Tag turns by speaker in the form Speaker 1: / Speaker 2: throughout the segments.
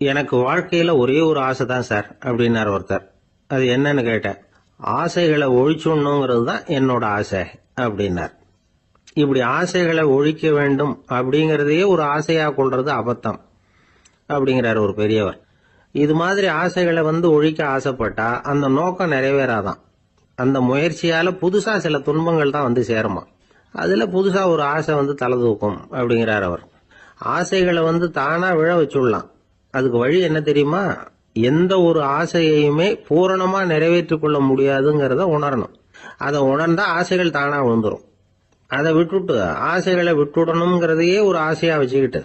Speaker 1: எனக்கு வாழ்க்கையில ஒரே ஒரு ஆசை தான் சார் அப்படின்னார் ஒருத்தர். அது என்னன்னு கேட்டேன். ஆசைகளை ஒழிச்சுடணுங்கிறது தான் என்னோட ஆசை அப்படின்னார். இப்படி ஆசைகளை ஒழிக்க வேண்டும் அப்படிங்கறதையே ஒரு ஆசையா கொள்றது அபத்தம் அப்படிங்கிறார் ஒரு பெரியவர். இது மாதிரி ஆசைகளை ஒழிக்க ஆசைப்பட்டா அந்த நோக்கம் நிறைவேறாதான். அந்த முயற்சியால புதுசா சில துன்பங்கள் தான் சேருமா. அதுல புதுசா ஒரு ஆசை தலை தூக்கும் அப்படிங்கிறார் அவர். ஆசைகளை தானா விழ வச்சுடலாம். அதுக்கு வழி என்ன தெரியுமா? எந்த ஒரு ஆசையையுமே பூரணமா நிறைவேற்றிக் கொள்ள முடியாதுங்கிறத உணரணும். அதை உணர்ந்தா ஆசைகள் தானா விழுந்துரும். அதை விட்டுட்டு ஆசைகளை விட்டுடணுங்கிறதையே ஒரு ஆசையா வச்சுக்கிட்டு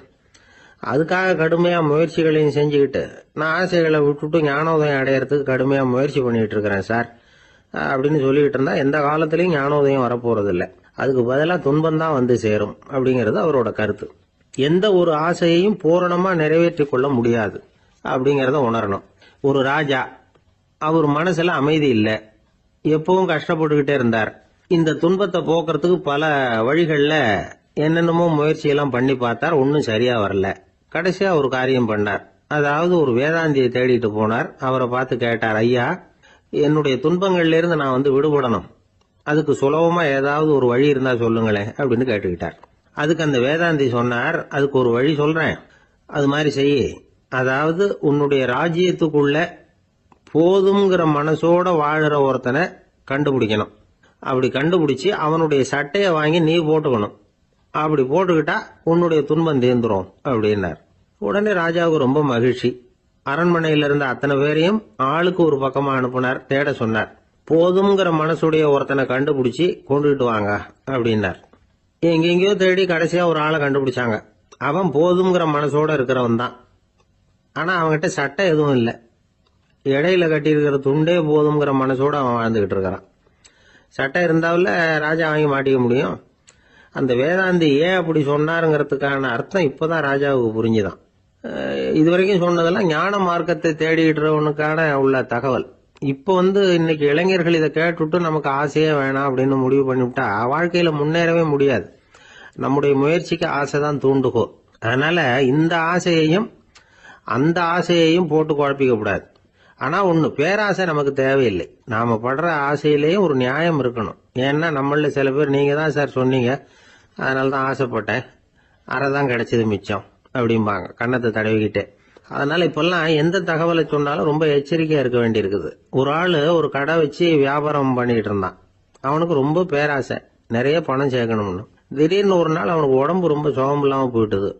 Speaker 1: அதுக்காக கடுமையா முயற்சிகளையும் செஞ்சுக்கிட்டு நான் ஆசைகளை விட்டுட்டு ஞானோதயம் அடையறதுக்கு கடுமையா முயற்சி பண்ணிட்டு இருக்கிறேன் சார் அப்படின்னு சொல்லிக்கிட்டு இருந்தா எந்த காலத்திலையும் ஞானோதயம் வரப்போறது இல்லை. அதுக்கு பதிலா துன்பம் தான் சேரும் அப்படிங்கிறது அவரோட கருத்து. எந்த ஒரு ஆசையையும் பூரணமா நிறைவேற்றிக் கொள்ள முடியாது அப்படிங்கறத உணரணும். ஒரு ராஜா, அவர் மனசுல அமைதி இல்லை, எப்பவும் கஷ்டப்பட்டுக்கிட்டே இருந்தார். இந்த துன்பத்தை போக்குறதுக்கு பல வழிகள்ல என்னென்னமோ முயற்சியெல்லாம் பண்ணி பார்த்தார். ஒன்னும் சரியா வரல. கடைசியா ஒரு காரியம் பண்ணார். அதாவது ஒரு வேதாந்தியை தேடிட்டு போனார். அவரை பார்த்து கேட்டார், ஐயா, என்னுடைய துன்பங்கள்ல இருந்து நான் விடுபடணும், அதுக்கு சுலபமா ஏதாவது ஒரு வழி இருந்தா சொல்லுங்களேன் அப்படின்னு கேட்டுக்கிட்டார். அதுக்கு அந்த வேதாந்தி சொன்னார், அதுக்கு ஒரு வழி சொல்றேன், அது மாதிரி செய்ய. அதாவது உன்னுடைய ராஜ்யத்துக்குள்ள போதுங்கிற மனசோட வாழற ஒருத்தனை கண்டுபிடிக்கணும். அப்படி கண்டுபிடிச்சு அவனுடைய சட்டையை வாங்கி நீ போட்டுக்கணும். அப்படி போட்டுக்கிட்டா உன்னுடைய துன்பம் தீர்ந்துரும் அப்படின்னார். உடனே ராஜாவுக்கு ரொம்ப மகிழ்ச்சி. அரண்மனையில இருந்த அத்தனை பேரையும் ஆளுக்கு ஒரு பக்கமா அனுப்புனார். தேட சொன்னார். போதுங்கிற மனசுடைய ஒருத்தனை கண்டுபிடிச்சி கொண்டுகிட்டு வாங்க அப்படின்னார். எங்கெங்கயோ தேடி கடைசியா ஒரு ஆளை கண்டுபிடிச்சாங்க. அவன் போதுங்கிற மனசோட இருக்கிறவன் தான். ஆனா அவன்கிட்ட சட்டை எதுவும் இல்லை. இடையில கட்டியிருக்கிற துண்டே போதுங்கிற மனசோட அவன் வாழ்ந்துகிட்டு இருக்கிறான். சட்டை இருந்தாவில் ராஜா வாங்கி மாட்டிக்க முடியும். அந்த வேதாந்தி ஏன் அப்படி சொன்னாருங்கிறதுக்கான அர்த்தம் இப்பதான் ராஜாவுக்கு புரிஞ்சுதான். இதுவரைக்கும் சொன்னதெல்லாம் ஞான மார்க்கத்தை தேடிக்கிறவனுக்கான உள்ள தகவல். இப்ப இன்னைக்கு இளைஞர்கள் இதை கேட்டுட்டு நமக்கு ஆசையே வேணாம் அப்படின்னு முடிவு பண்ணிவிட்டா வாழ்க்கையில முன்னேறவே முடியாது. நம்முடைய முயற்சிக்கு ஆசைதான் தூண்டுகோ. அதனால இந்த ஆசையையும் அந்த ஆசையையும் போட்டு குழப்பிக்க கூடாது. ஆனா ஒண்ணு, பேராசை நமக்கு தேவையில்லை. நாம படுற ஆசையிலேயும் ஒரு நியாயம் இருக்கணும். ஏன்னா நம்மள சில பேர், நீங்க தான் சார் சொன்னீங்க, அதனாலதான் ஆசைப்பட்டேன், அரைதான் கிடைச்சது மிச்சம் அப்படிம்பாங்க கன்னத்தை தடவிக்கிட்டே. அதனால இப்பெல்லாம் எந்த தகவலை சொன்னாலும் ரொம்ப எச்சரிக்கையா இருக்க வேண்டி இருக்குது. ஒரு ஆளு ஒரு கடை வச்சு வியாபாரம் பண்ணிட்டு இருந்தான். அவனுக்கு ரொம்ப பேராசை, நிறைய பணம் சேர்க்கணும்னு. திடீர்னு ஒரு நாள் அவனுக்கு உடம்பு ரொம்ப சுகம் இல்லாம போயிட்டுது.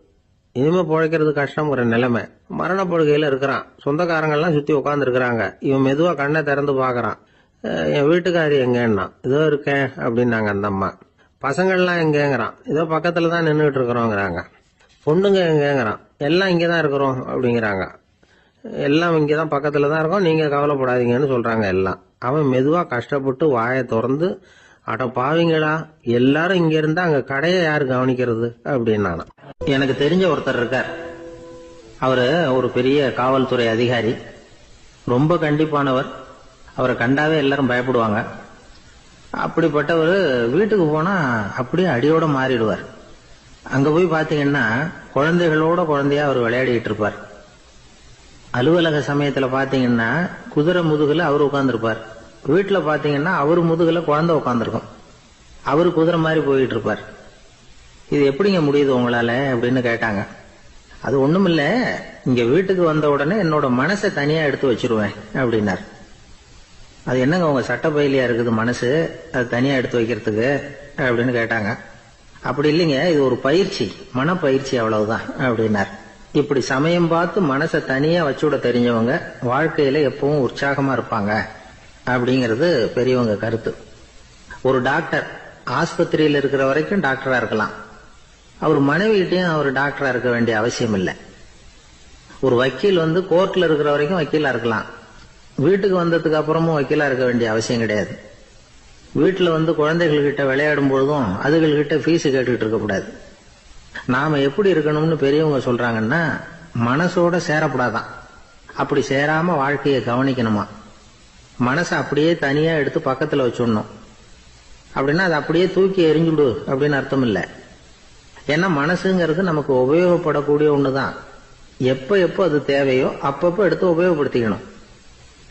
Speaker 1: இனிமே பிழைக்கிறது கஷ்டங்கிற நிலைமை. மரணப்படுகையில இருக்கிறான். சொந்தக்காரங்கள்லாம் சுத்தி உட்கார்ந்து இருக்கிறாங்க. இவன் மெதுவா கண்ணை திறந்து பாக்குறான். என் வீட்டுக்காரி எங்கன்னா, இதோ இருக்கேன் அப்படின்னாங்க அந்த அம்மா. பசங்கள்லாம் எங்கேங்கிறான். இதோ பக்கத்துல தான் நின்றுட்டு இருக்கிறோங்கிறாங்க. பொண்ணுங்க எங்கேங்கிறான். எல்லாம் இங்கதான் இருக்கிறோம் அப்படிங்கிறாங்க. எல்லாம் இங்கதான் பக்கத்துல தான் இருக்கோம், நீங்க கவலைப்படாதீங்கன்னு சொல்றாங்க எல்லாம். அவன் மெதுவா கஷ்டப்பட்டு வாயை திறந்து, அட பாவிங்களா, எல்லாரும் இங்க இருந்தா அங்க கடையை யாரு கவனிக்கிறது அப்படின்னானா. எனக்கு தெரிஞ்ச ஒருத்தர் இருக்கார். அவரு ஒரு பெரிய காவல்துறை அதிகாரி, ரொம்ப கண்டிப்பானவர். அவரை கண்டாவே எல்லாரும் பயப்படுவாங்க. அப்படிப்பட்டவர் வீட்டுக்கு போனா அப்படியே அடியோட மாறிடுவார். அங்க போய் பாத்தீங்கன்னா குழந்தைகளோட குழந்தையா அவர் விளையாடிட்டு இருப்பார். அலுவலக சமயத்துல பாத்தீங்கன்னா குதிரை முதுகுல அவர் உட்கார்ந்துருப்பார். வீட்டுல பாத்தீங்கன்னா அவர் முதுகுல குழந்தை உட்கார்ந்துருக்கும். அவரு குதிரை மாதிரி போயிட்டு இருப்பார். இது எப்படிங்க முடியுது உங்களால அப்படின்னு கேட்டாங்க. அது ஒண்ணுமில்ல, இங்க வீட்டுக்கு வந்த உடனே என்னோட மனசை தனியா எடுத்து வச்சிருவேன் அப்படின்னார். அது என்னங்க உங்க சட்டப்பையிலையா இருக்குது மனசு, அது தனியா எடுத்து வைக்கிறதுக்கு அப்படின்னு கேட்டாங்க. அப்படி இல்லைங்க, இது ஒரு பயிற்சி, மனப்பயிற்சி, அவ்வளவுதான் அப்படின்னார். இப்படி சமயம் பார்த்து மனசை தனியா வச்சுவிட தெரிஞ்சவங்க வாழ்க்கையில எப்பவும் உற்சாகமா இருப்பாங்க அப்படிங்கிறது பெரியவங்க கருத்து. ஒரு டாக்டர் ஆஸ்பத்திரியில் இருக்கிற வரைக்கும் டாக்டரா இருக்கலாம். அவர் மனைவிகிட்டையும் அவர் டாக்டரா இருக்க வேண்டிய அவசியம் இல்லை. ஒரு வக்கீல் கோர்ட்ல இருக்கிற வரைக்கும் வக்கீலா இருக்கலாம். வீட்டுக்கு வந்ததுக்கு அப்புறமும் வக்கீலா இருக்க வேண்டிய அவசியம் கிடையாது. வீட்டுல குழந்தைகள்கிட்ட விளையாடும் பொழுதும் அதுகள்கிட்ட ஃபீஸ் கேட்டுக்கிட்டு இருக்க கூடாது. நாம எப்படி இருக்கணும்னு பெரியவங்க சொல்றாங்கன்னா, மனசோட சேரப்படாதான். அப்படி சேராம வாழ்க்கையை கவனிக்கணுமா. மனசை அப்படியே தனியா எடுத்து பக்கத்துல வச்சுடணும். அப்படின்னா அது அப்படியே தூக்கி எரிஞ்சுடு அப்படின்னு அர்த்தம் இல்லை. ஏன்னா மனசுங்கிறது நமக்கு உபயோகப்படக்கூடிய ஒண்ணுதான். எப்போ எப்போ அது தேவையோ அப்பப்போ எடுத்து உபயோகப்படுத்திக்கணும்.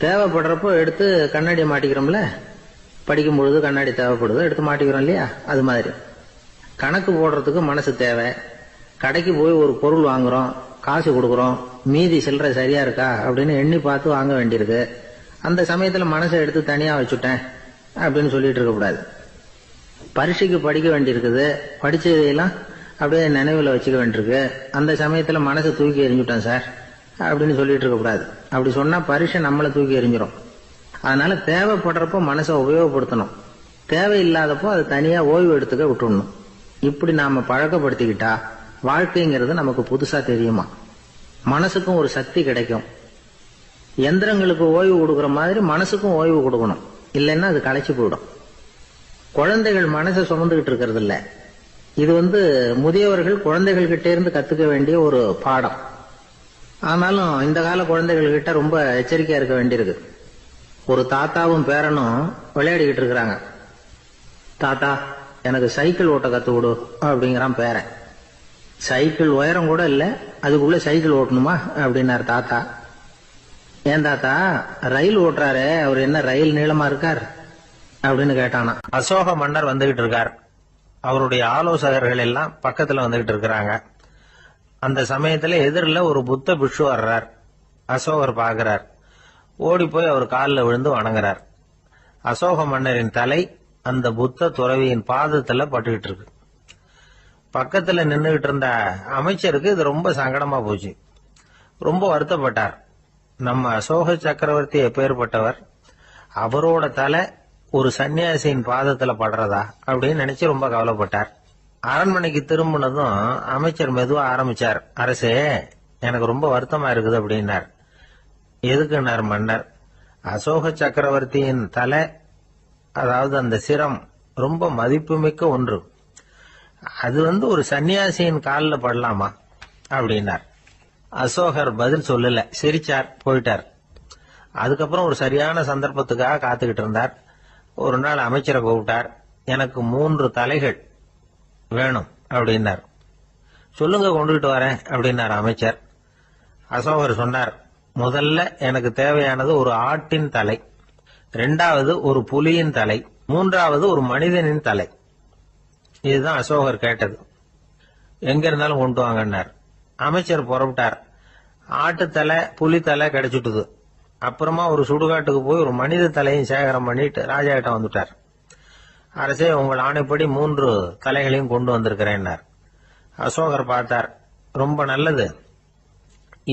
Speaker 1: தேவைப்படுறப்போ எடுத்து கண்ணாடியை மாட்டிக்கிறோம்ல, படிக்கும் பொழுது கண்ணாடி தேவைப்படுதோ எடுத்து மாட்டிக்கிறோம் இல்லையா, அது மாதிரி கணக்கு போடுறதுக்கு மனசு தேவை. கடைக்கு போய் ஒரு பொருள் வாங்குறோம், காசு கொடுக்குறோம், மீதி சில்லறை சரியா இருக்கா அப்படின்னு எண்ணி பார்த்து வாங்க வேண்டியிருக்கு. அந்த சமயத்துல மனசை எடுத்து தனியா வச்சுட்டேன் அப்படின்னு சொல்லிட்டு இருக்கக்கூடாது. பரீட்சைக்கு படிக்க வேண்டியிருக்குது, படிச்சதையெல்லாம் அப்படியே நினைவில் வச்சுக்க வேண்டியிருக்கு, அந்த சமயத்துல மனசை தூக்கி எறிஞ்சுட்டேன் சார் அப்படின்னு சொல்லிட்டு இருக்கக்கூடாது. அப்படி சொன்னா பரீட்சை நம்மளை தூக்கி எறிஞ்சிடும். அதனால தேவைப்படுறப்போ மனசை உபயோகப்படுத்தணும், தேவையில்லாதப்போ அது தனியா ஓய்வு எடுத்துக்க விட்டுடணும். இப்படி நாம பழக்கப்படுத்திக்கிட்டா வாழ்க்கைங்கிறது நமக்கு புதுசா தெரியுமா. மனசுக்கும் ஒரு சக்தி கிடைக்கும். எந்திரங்களுக்கு ஓய்வு கொடுக்கற மாதிரி மனசுக்கும் ஓய்வு கொடுக்கணும், இல்லைன்னா அது களைச்சு போயிடும். குழந்தைகள் மனசை சுமந்துகிட்டு இருக்கிறது இல்ல, இது முதியவர்கள் குழந்தைகள் கிட்டே இருந்து கத்துக்க வேண்டிய ஒரு பாடம். ஆனாலும் இந்த கால குழந்தைகள் கிட்ட ரொம்ப எச்சரிக்கையா இருக்க வேண்டியிருக்கு. ஒரு தாத்தாவும் பேரனும் விளையாடிக்கிட்டு இருக்கிறாங்க. தாத்தா எனக்கு சைக்கிள் ஓட்ட கத்து விடு அப்படிங்கிறான் பேரன். சைக்கிள் உயரம் கூட இல்ல, அதுக்குள்ள சைக்கிள் ஓட்டணுமா அப்படின்னாரு தாத்தா. ஏன் தாத்தா, ரயில் ஓட்டுறாரு, அவர் என்ன ரயில் நீளமா இருக்கார் அப்படின்னு கேட்டானா. அசோக மன்னர் வந்துகிட்டு இருக்கார். அவருடைய ஆலோசகர்கள் எல்லாம் பக்கத்துல வந்துகிட்டு இருக்கிறாங்க. அந்த சமயத்துல எதிரில் ஒரு புத்த பிக்ஷு வர்றார். அசோகர் பாக்குறார். ஓடி போய் அவர் காலில் விழுந்து வணங்குறார். அசோக மன்னரின் தலை அந்த புத்த துறவியின் பாதத்துல பட்டுக்கிட்டு இருக்கு. பக்கத்துல நின்றுகிட்டு இருந்த அமைச்சருக்கு இது ரொம்ப சங்கடமா போச்சு. ரொம்ப வருத்தப்பட்டார். நம்ம அசோக சக்கரவர்த்தி எப்பேற்பட்டவர், அவரோட தலை ஒரு சன்னியாசியின் பாதத்துல படுறதா அப்படின்னு நினைச்சு ரொம்ப கவலைப்பட்டார். அரண்மனைக்கு திரும்பினதும் அமைச்சர் மெதுவா ஆரம்பிச்சார். அரசே, எனக்கு ரொம்ப வருத்தமா இருக்குது அப்படின்னார். எதுக்குன்னார் மன்னர். அசோக சக்கரவர்த்தியின் தலை, அதாவது அந்த சிரம் ரொம்ப மதிப்புமிக்க ஒன்று, அது ஒரு சன்னியாசியின் காலில் படலாமா அப்படின்னார். அசோகர் பதில் சொல்லல, சிரிச்சார், போயிட்டார். அதுக்கப்புறம் ஒரு சரியான சந்தர்ப்பத்துக்காக காத்துக்கிட்டு இருந்தார். ஒரு நாள் அமைச்சரை கூப்பிட்டார். எனக்கு 3 தலைகள் வேணும் அப்படின்னார். சொல்லுங்க, கொண்டுகிட்டு வரேன் அப்படின்னார் அமைச்சர். அசோகர் சொன்னார், முதல்ல எனக்கு தேவையானது ஒரு ஆட்டின் தலை, 2வது ஒரு புலியின் தலை, 3வது ஒரு மனிதனின் தலை. இதுதான் அசோகர் கேட்டது. எங்க இருந்தாலும் கொண்டு வாங்கன்னார். அமைச்சர் புறப்பட்டார். ஆட்டுத்தலை புலித்தலை கிடைச்சிட்டுது. அப்புறமா ஒரு சுடுகாட்டுக்கு போய் ஒரு மனித தலையும் சேகரம் பண்ணிட்டு ராஜா கிட்ட வந்துட்டார். அரசே, உங்கள் ஆணைப்படி 3 தலைகளையும் கொண்டு வந்திருக்கிறேன்னார். அசோகர் பார்த்தார். ரொம்ப நல்லது,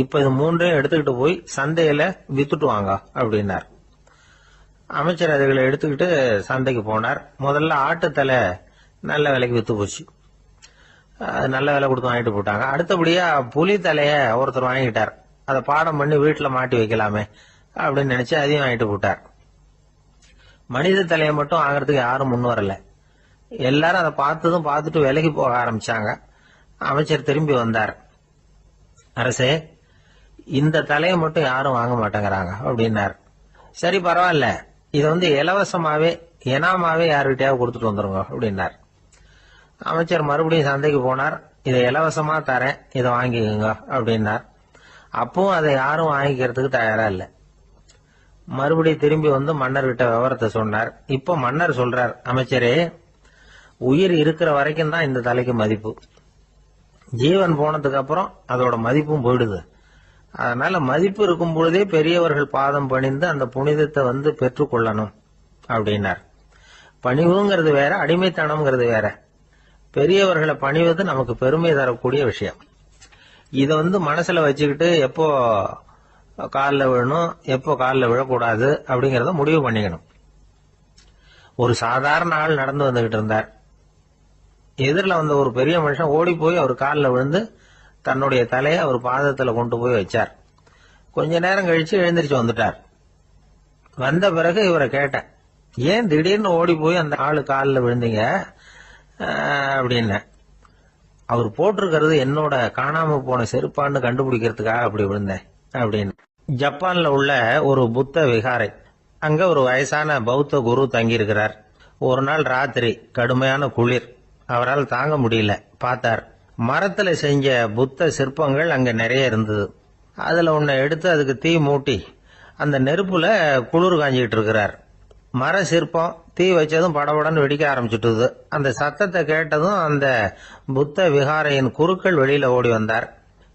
Speaker 1: இப்ப இது 3ஐயும் எடுத்துக்கிட்டு போய் சந்தையில வித்துட்டு வாங்க அப்படின்னார். அமைச்சர் அதுகளை எடுத்துக்கிட்டு சந்தைக்கு போனார். முதல்ல ஆட்டுத்தலை நல்ல விலைக்கு வித்து போச்சு. நல்ல விலை கொடுத்து வாங்கிட்டு போட்டாங்க. அடுத்தபடியா புலி தலைய ஒருத்தர் வாங்கிட்டார். அதை பாடம் பண்ணி வீட்டுல மாட்டி வைக்கலாமே அப்படின்னு நினைச்சு அதையும் வாங்கிட்டு போட்டார். மனித தலையை மட்டும் வாங்கறதுக்கு யாரும் முன் வரல. எல்லாரும் அதை பார்த்துட்டு விலைக்கு போக ஆரம்பிச்சாங்க. அமைச்சர் திரும்பி வந்தார். அரசே, இந்த தலையை மட்டும் யாரும் வாங்க மாட்டேங்கிறாங்க அப்படின்னார். சரி, பரவாயில்ல, இதை இலவசமாவே எனாமாவே யாருக்கிட்டையாவது கொடுத்துட்டு வந்துருங்க அப்படின்னார். அமைச்சர் மறுபடியும் சந்தைக்கு போனார். இதை இலவசமா தரேன், இதை வாங்கிக்கோங்க அப்படின்னார். அப்பவும் அதை யாரும் வாங்கிக்கிறதுக்கு தயாரா இல்ல. மறுபடியும் திரும்பி மன்னர்கிட்ட விவரத்தை சொன்னார். இப்ப மன்னர் சொல்றார், அமைச்சரே, உயிர் இருக்கிற வரைக்கும் தான் இந்த தலைக்கு மதிப்பு. ஜீவன் போனதுக்கு அப்புறம் அதோட மதிப்பும் போயிடுது. அதனால மதிப்பு இருக்கும் பொழுதே பெரியவர்கள் பாதம் பணிந்து அந்த புனிதத்தை பெற்றுக்கொள்ளணும் அப்படின்னார். பணிவுங்கிறது வேற, அடிமைத்தனம்ங்கிறது வேற. பெரியவர்களை பணிவது நமக்கு பெருமை தரக்கூடிய விஷயம். இதை மனசுல வச்சுக்கிட்டு எப்போ காலில் விழணும், எப்போ காலில் விழக்கூடாது அப்படிங்கறத முடிவு பண்ணிக்கணும். ஒரு சாதாரண ஆள் நடந்து வந்துகிட்டு இருந்தார். எதிரில் வந்த ஒரு பெரிய மனுஷன் ஓடி போய் அவர் காலில் விழுந்து தன்னுடைய தலையை அவர் பாதத்துல கொண்டு போய் வச்சார். கொஞ்ச நேரம் கழிச்சு எழுந்திரிச்சு வந்துட்டார். வந்த பிறகு இவரை கேட்டேன், ஏன் திடீர்னு ஓடி போய் அந்த ஆளு காலில் விழுந்தீங்க அப்படின்னு. அவர் போட்டிருக்கிறது என்னோட காணாம போன செருப்பான்னு கண்டுபிடிக்கிறதுக்காக அப்படி விழுந்தேன் அப்படின்னு. ஜப்பான்ல உள்ள ஒரு புத்த விகாரை, அங்க ஒரு வயசான பௌத்த குரு தங்கி இருக்கிறார். ஒரு நாள் ராத்திரி கடுமையான குளிர், அவரால் தாங்க முடியல. பார்த்தார், மரத்துல செஞ்ச புத்த சிற்பங்கள் அங்க நிறைய இருந்தது. அதுல ஒன்ன எடுத்து அதுக்கு தீ மூட்டி அந்த நெருப்புல குளிர் காஞ்சிக்கிட்டு இருக்கிறார். மர சிற்பம் தீ வச்சதும் படபடன்னு வெடிக்க ஆரம்பிச்சுட்டுது. அந்த சத்தத்தை கேட்டதும் அந்த புத்த விகாரையின் குருக்கள் வெளியில ஓடி வந்தார்.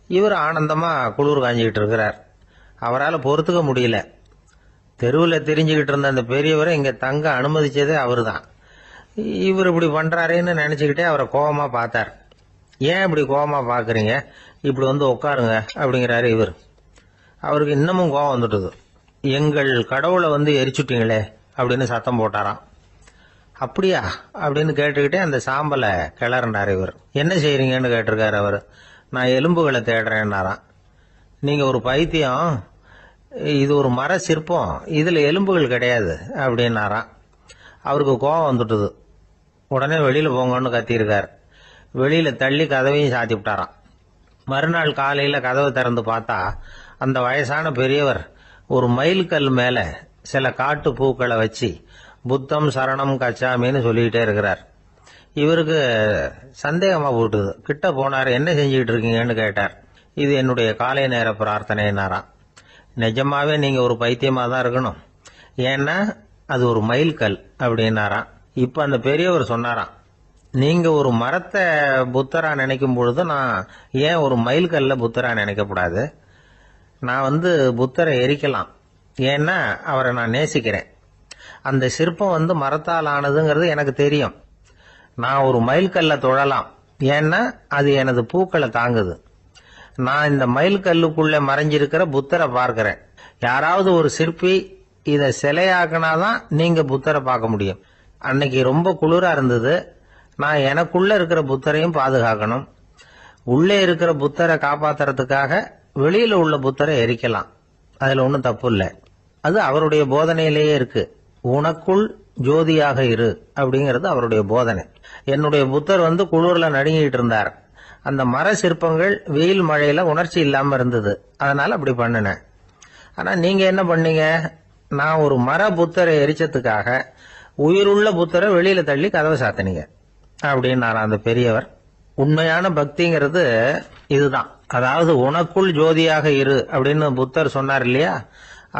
Speaker 1: இவர் ஆனந்தமா குளிர் காஞ்சிக்கிட்டு இருக்கிறார். அவரால் பொறுத்துக்க முடியல. தெருவில் தெரிஞ்சுக்கிட்டு இருந்த அந்த பெரியவரை இங்க தங்க அனுமதிச்சதே அவரு தான். இவர் இப்படி பண்றாருன்னு நினைச்சுக்கிட்டே அவரை கோபமா பார்த்தார். ஏன் இப்படி கோபமா பாக்குறீங்க, இப்படி வந்து உட்காருங்க அப்படிங்கிறாரு இவர். அவருக்கு இன்னமும் கோபம் வந்துட்டுது. எங்கள் கடவுளை வந்து எரிச்சுட்டீங்களே அப்படின்னு சத்தம் போட்டாராம். அப்படியா அப்படின்னு கேட்டுக்கிட்டே அந்த சாம்பலை கிளறினார் இவர். என்ன செய்யறீங்கன்னு கேட்டிருக்காரு அவர். நான் எலும்புகளை தேடுறேன்னாராம். நீங்க ஒரு பைத்தியம், இது ஒரு மர சிற்பம், இதுல எலும்புகள் கிடையாது அப்படின்னாராம். அவருக்கு கோபம் வந்துட்டுது. உடனே வெளியில போங்கன்னு கத்தியிருக்காரு. வெளியில தள்ளி கதவையும் சாத்தி விட்டாராம். மறுநாள் காலையில கதவை திறந்து பார்த்தா அந்த வயசான பெரியவர் ஒரு மைல்கல் மேல சில காட்டு பூக்களை வச்சு புத்தம் சரணம் கச்சாமின்னு சொல்லிக்கிட்டே இருக்கிறார். இவருக்கு சந்தேகமா போட்டுது. கிட்ட போனார். என்ன செஞ்சுக்கிட்டு இருக்கீங்கன்னு கேட்டார். இது என்னுடைய காலை நேர பிரார்த்தனைனாராம். நிஜமாவே நீங்க ஒரு பைத்தியமா தான் இருக்கணும், ஏன்னா அது ஒரு மைல்கல் அப்படின்னாராம். இப்ப அந்த பெரியவர் சொன்னாராம், நீங்க ஒரு மரத்தை புத்தரா நினைக்கும் பொழுது நான் ஏன் ஒரு மைல்கல்ல புத்தரா நினைக்கக்கூடாது? நான் வந்து புத்தரை எரிக்கலாம், ஏன்னா அவரை நான் நேசிக்கிறேன். அந்த சிற்பம் வந்து மரத்தால் ஆனதுங்கிறது எனக்கு தெரியும். நான் ஒரு மைல்கல்ல தொழலாம், ஏன்னா அது எனது பூக்களை தாங்குது. நான் இந்த மைல்கல்லுக்குள்ள மறைஞ்சிருக்கிற புத்தரை பார்க்கிறேன். யாராவது ஒரு சிற்பி இதை சிலையாக்கினாதான் நீங்க புத்தரை பார்க்க முடியும். அன்னைக்கு ரொம்ப குளிரா இருந்தது. நான் எனக்குள்ள இருக்கிற புத்தரையும் பாதுகாக்கணும். உள்ளே இருக்கிற புத்தரை காப்பாத்துறதுக்காக வெளியில உள்ள புத்தரை எரிக்கலாம், அதுல ஒன்றும் தப்பு இல்லை. அது அவருடைய போதனையிலேயே இருக்கு. உனக்குள் ஜோதியாக இரு அப்படிங்கிறது அவருடைய போதனை. என்னுடைய புத்தர் வந்து குளிர்ல நடுங்கிட்டு இருந்தார். அந்த மர சிற்பங்கள் வெயில் மழையில உணர்ச்சி இல்லாம இருந்தது, அதனால அப்படி பண்ணினேன். ஆனா நீங்க என்ன பண்ணீங்க? நான் ஒரு மர புத்தரை எரிச்சதுக்காக உயிருள்ள புத்தரை வெளியில தள்ளி கதவை சாத்தினீங்க அப்படின்னாரா அந்த பெரியவர். உண்மையான பக்திங்கிறது இதுதான். அதாவது உனக்குள் ஜோதியாக இரு அப்படின்னு புத்தர் சொன்னார் இல்லையா,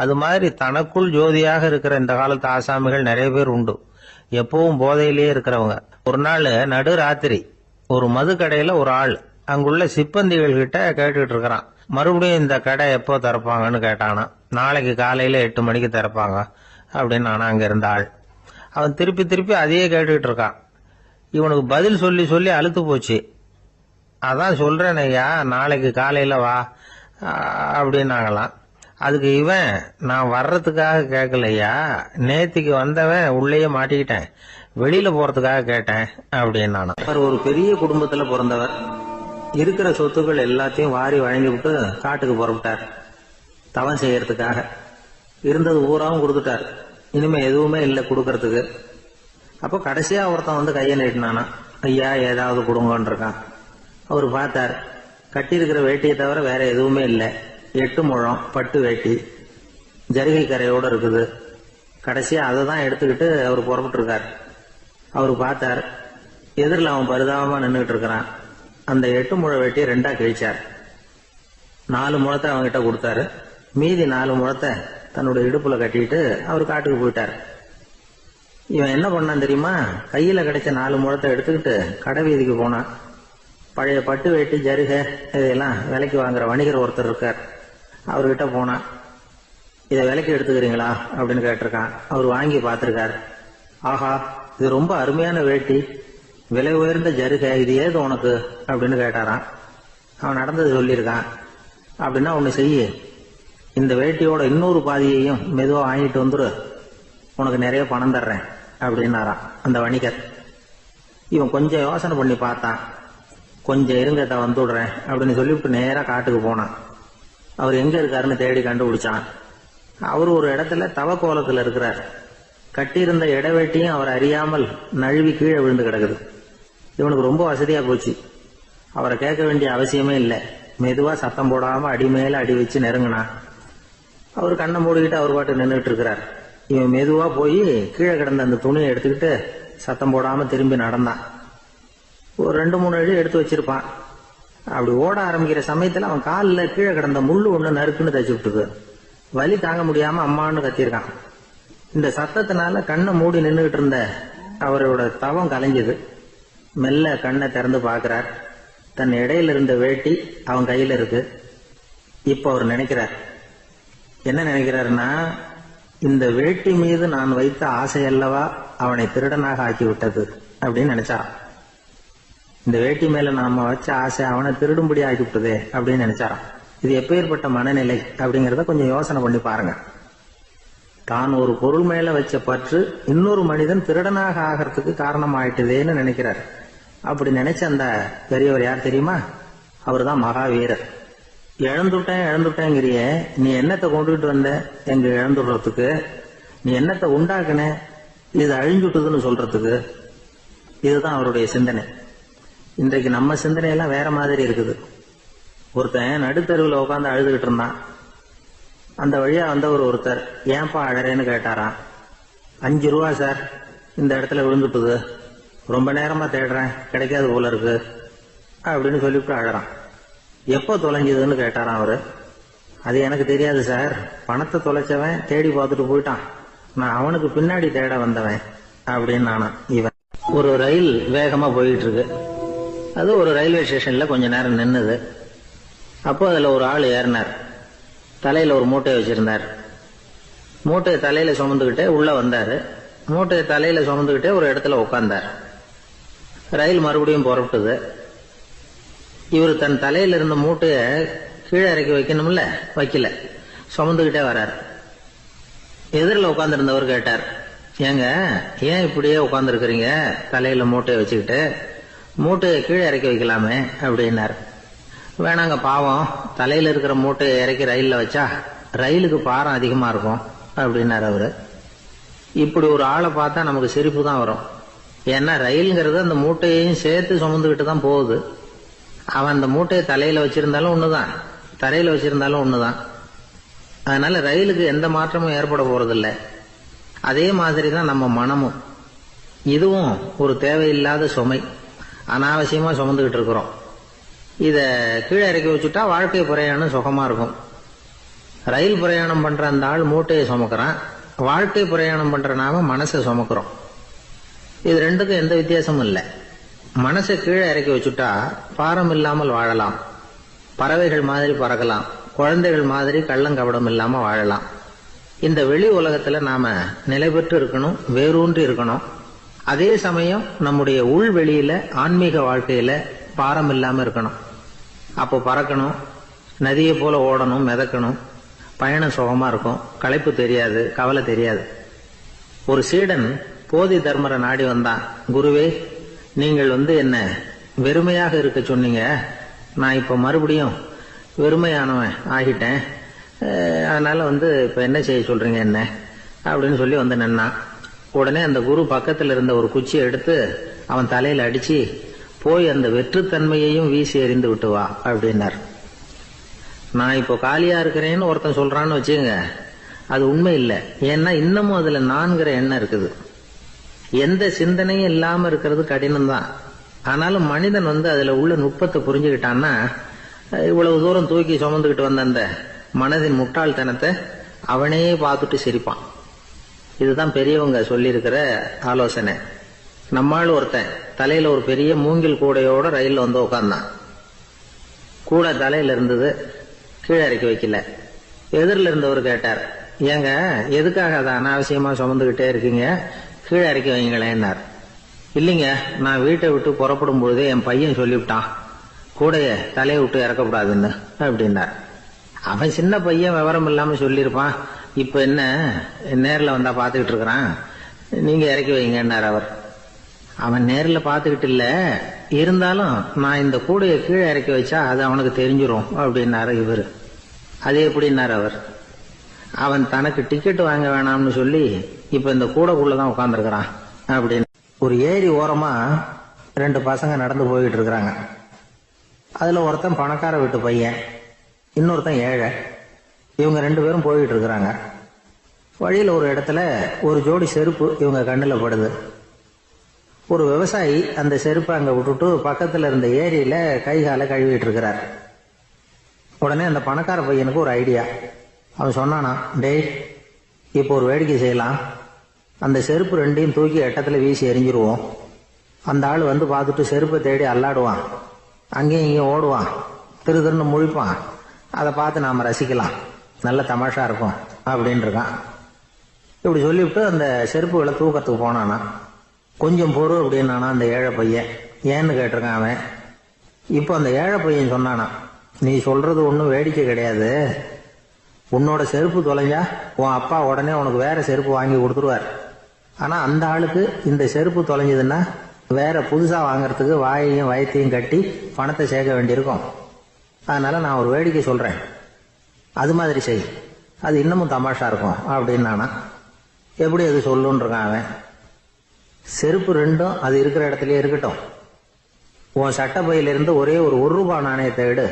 Speaker 1: அது மாதிரி தனக்குள் ஜோதியாக இருக்கிற இந்த காலத்து ஆசாமிகள் நிறைய பேர் உண்டு. எப்பவும் போதையிலேயே இருக்கிறவங்க. ஒரு நாள் நடு ராத்திரி ஒரு மது கடையில ஒரு ஆள் அங்குள்ள சிப்பந்திகள் கிட்ட கேட்டுக்கிட்டு இருக்கிறான். மறுபடியும் இந்த கடை எப்போ திறப்பாங்கன்னு கேட்டானா. நாளைக்கு காலையில 8 மணிக்கு திறப்பாங்க அப்படின்னு நானா அங்க இருந்த ஆள். அவன் திருப்பி திருப்பி அதையே கேட்டுக்கிட்டு இருக்கான். இவனுக்கு பதில் சொல்லி சொல்லி அழுத்து போச்சு. அதான் சொல்றேன் ஐயா, நாளைக்கு காலையில வா அப்படின்னாங்களாம். அதுக்கு இவன், நான் வர்றதுக்காக கேட்கலையா, நேத்திக்கு வந்தவன் உள்ளேயே மாட்டிக்கிட்டேன், வெளியில போறதுக்காக கேட்டேன் அப்படின்னு. அவர் ஒரு பெரிய குடும்பத்துல பிறந்தவர். இருக்கிற சொத்துக்கள் எல்லாத்தையும் வாரி வழங்கி விட்டு காட்டுக்கு புறப்பட்டார் தவம் செய்யறதுக்காக. இருந்தது ஊராவும் கொடுத்துட்டார். இனிமே எதுவுமே இல்லை கொடுக்கறதுக்கு. அப்போ கடைசியா ஒருத்தன் வந்து கையை நீட்டினானா, ஐயா ஏதாவது கொடுங்கன்னு இருக்கான். அவர் பார்த்தார். கட்டியிருக்கிற வேட்டியை தவிர வேற எதுவுமே இல்லை. 8 முழம் பட்டு வேட்டி, ஜரிகை கரையோட இருக்குது. கடைசியா அதை தான் எடுத்துக்கிட்டு அவர் புறப்பட்டு இருக்கார். அவர் பார்த்தார், எதிரில் அவன் பரிதாபமா நின்றுகிட்டு இருக்கிறான். அந்த 8 முழ வேட்டியை 2ஆ கிழிச்சார். 4 முழத்தை அவன்கிட்ட கொடுத்தாரு. மீதி 4 முழத்தை தன்னுடைய இடுப்புல கட்டிட்டு அவர் காட்டுக்கு போயிட்டார். இவன் என்ன பண்ணான் தெரியுமா? கையில கிடைச்ச 4 முழத்தை எடுத்துக்கிட்டு கடை வீதிக்கு போனான். பழைய பட்டு வேட்டி ஜருகை இதெல்லாம் விலைக்கு வாங்குற வணிகர் ஒருத்தர் இருக்கார். அவர்கிட்ட போனான். இதை விலைக்கு எடுத்துக்கிறீங்களா அப்படின்னு கேட்டிருக்கான். அவர் வாங்கி பார்த்திருக்கார். ஆஹா, இது ரொம்ப அருமையான வேட்டி, விலை உயர்ந்த ஜருகை, இது ஏது உனக்கு அப்படின்னு கேட்டாரான். அவன் நடந்தது சொல்லியிருக்கான். அப்படின்னா ஒண்ணு செய்ய, இந்த வேட்டியோட இன்னொரு பாதியையும் மெதுவா வாங்கிட்டு வந்துரு, உனக்கு நிறைய பணம் தர்றேன் அப்படின்னாரான் அந்த வணிகர். இவன் கொஞ்சம் யோசனை பண்ணி பார்த்தான். கொஞ்சம் இருங்கட்ட வந்துடுறேன் அப்படின்னு சொல்லிவிட்டு நேரா காட்டுக்கு போனான். அவர் எங்க இருக்காருன்னு தேடி கண்டுபிடிச்சான். அவர் ஒரு இடத்துல தவக்கோலத்துல இருக்கிறார். கட்டியிருந்த இடவேட்டியும் அவர் அறியாமல் நழுவி கீழே விழுந்து கிடக்குது. இவனுக்கு ரொம்ப வசதியா போச்சு. அவரை கேட்க வேண்டிய அவசியமே இல்லை. மெதுவா சத்தம் போடாம அடி மேல அடி வச்சு நெருங்கினான். அவர் கண்ணை மூடிக்கிட்டு அவர் பாட்டு நின்றுட்டு இருக்கிறார். இவன் மெதுவா போய் கீழே கிடந்த அந்த துணியை எடுத்துக்கிட்டு சத்தம் போடாம திரும்பி நடந்தான். ஒரு 2-3 அடி எடுத்து வச்சிருப்பான்.
Speaker 2: அப்படி ஓட ஆரம்பிக்கிற சமயத்துல அவன் காலில் கீழே கிடந்த முள்ளு ஒண்ணு நறுக்குன்னு தச்சு விட்டுது. வலி தாங்க முடியாம அம்மான்னு கத்திருக்கான். இந்த சத்தத்தினால கண்ணை மூடி நின்றுகிட்டு இருந்த அவரோட தவம் கலைஞ்சது. மெல்ல கண்ணை திறந்து பார்க்கிறார். தன் இடையில இருந்த வேட்டி அவன் கையில இருக்கு. இப்ப அவர் நினைக்கிறார், என்ன நினைக்கிறாருன்னா, இந்த வேட்டி மீது நான் வைத்த ஆசை அல்லவா அவனை திருடனாக ஆக்கி விட்டது அப்படின்னு நினைச்சாராம். இந்த வேட்டி மேல நாம வச்ச ஆசை அவனை திருடும்படி ஆக்கி விட்டதே அப்படின்னு நினைச்சாராம். இது எப்பேற்பட்ட மனநிலை அப்படிங்கறத கொஞ்சம் யோசனை பண்ணி பாருங்க. தான் ஒரு பொருள் மேல வச்ச பற்று இன்னொரு மனிதன் திருடனாக ஆகிறதுக்கு காரணம் ஆயிட்டுதேன்னு நினைக்கிறார். அப்படி நினைச்ச அந்த பெரியவர் யார் தெரியுமா? அவர் தான் மகாவீரர். இழந்துட்டேங்கிறிய, நீ என்னத்தை கொண்டுகிட்டு வந்த எங்க இழந்துடுறதுக்கு? நீ என்னத்தை உண்டாக்குன இது அழிஞ்சுட்டுதுன்னு சொல்றதுக்கு? இதுதான் அவருடைய சிந்தனை. இன்றைக்கு நம்ம சிந்தனையெல்லாம் வேற மாதிரி இருக்குது. ஒருத்தன் நடுத்தருவில் உட்காந்து அழுதுகிட்டு இருந்தான். அந்த வழியா வந்தவர் ஒருத்தர், ஏன்பா அழறேன்னு கேட்டாராம். 5 ரூபா சார், இந்த இடத்துல விழுந்துட்டுது, ரொம்ப நேரமா தேடுறேன், கிடைக்காது போல இருக்கு அப்படின்னு சொல்லிவிட்டு அழறான். எப்போ தொலைஞ்சதுன்னு கேட்டாராம் அவரு. அது எனக்கு தெரியாது சார், பணத்தை தொலைச்சவன் தேடி பார்த்துட்டு போயிட்டான், நான் அவனுக்கு பின்னாடி தேட வந்தவன் அப்படின்னு நானா. இவன் ஒரு ரயில் வேகமா போயிட்டு இருக்கு. அது ஒரு ரயில்வே ஸ்டேஷன்ல கொஞ்ச நேரம் நின்னுது. அப்போ அதுல ஒரு ஆள் ஏறினார். தலையில ஒரு மூட்டையை வச்சிருந்தார். மூட்டையை தலையில சுமந்துகிட்டே உள்ள வந்தாரு. மூட்டையை தலையில சுமந்துகிட்டே ஒரு இடத்துல உட்கார்ந்தார். ரயில் மறுபடியும் புறப்பட்டது. இவர் தன் தலையில இருந்த மூட்டையை கீழே இறக்கி வைக்கணும்ல, வைக்கல, சுமந்துகிட்டே வர்றார். எதிரில் உட்கார்ந்துருந்தவர் கேட்டார், ஏங்க ஏன் இப்படியே உட்கார்ந்துருக்கிறீங்க தலையில மூட்டையை வச்சுக்கிட்டு? மூட்டையை கீழே இறக்கி வைக்கலாமே அப்படின்னார். வேணாங்க, பாவம், தலையில இருக்கிற மூட்டையை இறக்கி ரயில்ல வச்சா ரயிலுக்கு பாரம் அதிகமா இருக்கும் அப்படின்னார் அவரு. இப்படி ஒரு ஆளை பார்த்தா நமக்கு சிரிப்பு தான் வரும். ஏன்னா ரயிலுங்கிறது அந்த மூட்டையையும் சேர்த்து சுமந்துக்கிட்டு தான் போகுது. அவன் அந்த மூட்டையை தலையில வச்சிருந்தாலும் ஒண்ணுதான், தரையில வச்சிருந்தாலும் ஒண்ணுதான். அதனால ரயிலுக்கு எந்த மாற்றமும் ஏற்பட போறதில்லை. அதே மாதிரி தான் நம்ம மனமும். இதுவும் ஒரு தேவையில்லாத சுமை, அனாவசியமா சுமந்துகிட்டு இருக்கிறோம். இத கீழே இறக்கி வச்சுட்டா வாழ்க்கை பிரயாணம் சுகமா இருக்கும். ரயில் பிரயாணம் பண்ற அந்த ஆள் மூட்டையை சுமக்கிறான், வாழ்க்கை பிரயாணம் பண்ற நாம மனசை சுமக்கிறோம். இது ரெண்டுக்கும் எந்த வித்தியாசமும் இல்லை. மனசை கீழே இறக்கி வச்சுட்டா பாரம் இல்லாமல் வாழலாம், பறவைகள் மாதிரி பறக்கலாம், குழந்தைகள் மாதிரி கள்ளங்கபடம் இல்லாம வாழலாம். இந்த வெளி உலகத்துல நாம நிலை பெற்று இருக்கணும், வேரூன்றி இருக்கணும். அதே சமயம் நம்முடைய உள் வெளியில ஆன்மீக வாழ்க்கையில பாரம் இல்லாம இருக்கணும். அப்போ பறக்கணும், நதியை போல ஓடணும், மிதக்கணும், பயணம் சுகமா இருக்கும், களைப்பு தெரியாது, கவலை தெரியாது. ஒரு சீடன் போதி தர்மரை நாடி வந்தான். குருவே, நீங்கள் என்ன வெறுமையாக இருக்க சொன்னீங்க, நான் இப்ப மறுபடியும் வெறுமையானவன் ஆகிட்டேன், அதனால இப்ப என்ன செய்ய சொல்றீங்க என்ன அப்படின்னு சொல்லி நின்னான். உடனே அந்த குரு பக்கத்துல இருந்த ஒரு குச்சியை எடுத்து அவன் தலையில அடிச்சு, போய் அந்த வெற்றுத்தன்மையையும் வீசி எறிந்து விட்டு வா அப்படின்னார். நான் இப்போ காலியா இருக்கிறேன்னு ஒருத்தன் சொல்றான்னு வச்சுங்க, அது உண்மை இல்லை. ஏன்னா இன்னமும் அதுல நான்கிற எண்ணம் இருக்குது. எந்த சிந்தனையும் இல்லாம இருக்கிறது கடினம் தான். ஆனாலும் மனிதன் அதுல உள்ள நுட்பத்தை புரிஞ்சுக்கிட்டான்னா இவ்வளவு தூரம் தூக்கி சுமந்துக்கிட்டு வந்த அந்த மனதின் முட்டாள்தனத்தை அவனே பார்த்துட்டு சிரிப்பான். இதுதான் பெரியவங்க சொல்லி இருக்கிற ஆலோசனை. நம்மால் ஒருத்தன் தலையில ஒரு பெரிய மூங்கில் கூடையோட ரயில்ல உட்கார்ந்தான். கூடை தலையில இருந்தது, கீழே இறக்கி வைக்கல. எதிரில் இருந்தவர் கேட்டார், ஏங்க எதுக்காக அதை அனாவசியமா சுமந்துகிட்டே இருக்கீங்க, கீழே இறக்கி வைங்களேன்னார். இல்லைங்க, நான் வீட்டை விட்டு புறப்படும் பொழுதே என் பையன் சொல்லிவிட்டான் கூடைய தலையை விட்டு இறக்கப்படாதுன்னு அப்படின்னார். அவன் சின்ன பையன், விவரம் இல்லாம சொல்லியிருப்பான். இப்ப என்ன நேரில் வந்தா பாத்துக்கிட்டு இருக்கிறான், நீங்க இறக்கி வைங்கன்னார் அவர். அவன் நேரில் பாத்துக்கிட்டு இல்ல, இருந்தாலும் நான் இந்த கூடையை கீழே இறக்கி வச்சா அது அவனுக்கு தெரிஞ்சிரும் அப்படின்னாரு இவரு. அது எப்படின்னாரு அவர். அவன் தனக்கு டிக்கெட் வாங்க வேணாம்னு சொல்லி இப்ப இந்த கூடைக்குள்ளதான் உட்கார்ந்துருக்கிறான் அப்படின்னு. ஒரு ஏரி ஓரமா 2 பசங்க நடந்து போயிட்டு இருக்கிறாங்க. அதுல ஒருத்தன் பணக்கார வீட்டு பையன், இன்னொருத்தன் ஏழை. இவங்க 2 பேரும் போயிட்டு இருக்கிறாங்க. வழியில ஒரு இடத்துல ஒரு ஜோடி செருப்பு இவங்க கண்ணுல படுது. ஒரு விவசாயி அந்த செருப்பை அங்க விட்டுட்டு பக்கத்துல இருந்த ஏரியில கை காலை கழுவிட்டு இருக்கிறார். உடனே அந்த பணக்கார பையனுக்கு ஒரு ஐடியா. அவன் சொன்னானா, டேய், இப்போ ஒரு வேடிக்கை செய்யலாம். அந்த செருப்பு ரெண்டையும் தூக்கி எட்டத்துல வீசி எரிஞ்சிருவோம். அந்த ஆள் வந்து பார்த்துட்டு செருப்பை தேடி அல்லாடுவான், அங்கேயும் இங்கேயும் ஓடுவான், திரு திருன்னு முழிப்பான். அதை பார்த்து நாம ரசிக்கலாம், நல்ல தமாஷா இருக்கும் அப்படின்னு இருக்கான். இப்படி சொல்லிவிட்டு அந்த செருப்புகளை தூக்கத்துக்கு போனானா. கொஞ்சம் பொறு அப்படின்னானா அந்த ஏழை பையன். ஏன்னு கேட்டிருக்கான் அவன். இப்போ அந்த ஏழை பையன் சொன்னானா, நீ சொல்றது ஒன்றும் வேடிக்கை கிடையாது. உன்னோட செருப்பு தொலைஞ்சா உன் அப்பா உடனே உனக்கு வேற செருப்பு வாங்கி கொடுத்துருவார். ஆனா அந்த ஆளுக்கு இந்த செருப்பு தொலைஞ்சதுன்னா வேற புதுசா வாங்கறதுக்கு வாயையும் வயத்தையும் கட்டி பணத்தை சேர்க்க வேண்டியிருக்கும். அதனால நான் ஒரு வேடிக்கை சொல்றேன், அது மாதிரி செய், அது இன்னமும் தமாஷா இருக்கும் அப்படின்னானா. எப்படி அது சொல்லுன்னு இருக்கான் அவன். செருப்பு ரெண்டும் அது இருக்கிற இடத்துலயே இருக்கட்டும். உன் சட்ட பையிலிருந்து ஒரே ஒரு ரூபாய் நாணயத்தை எடு.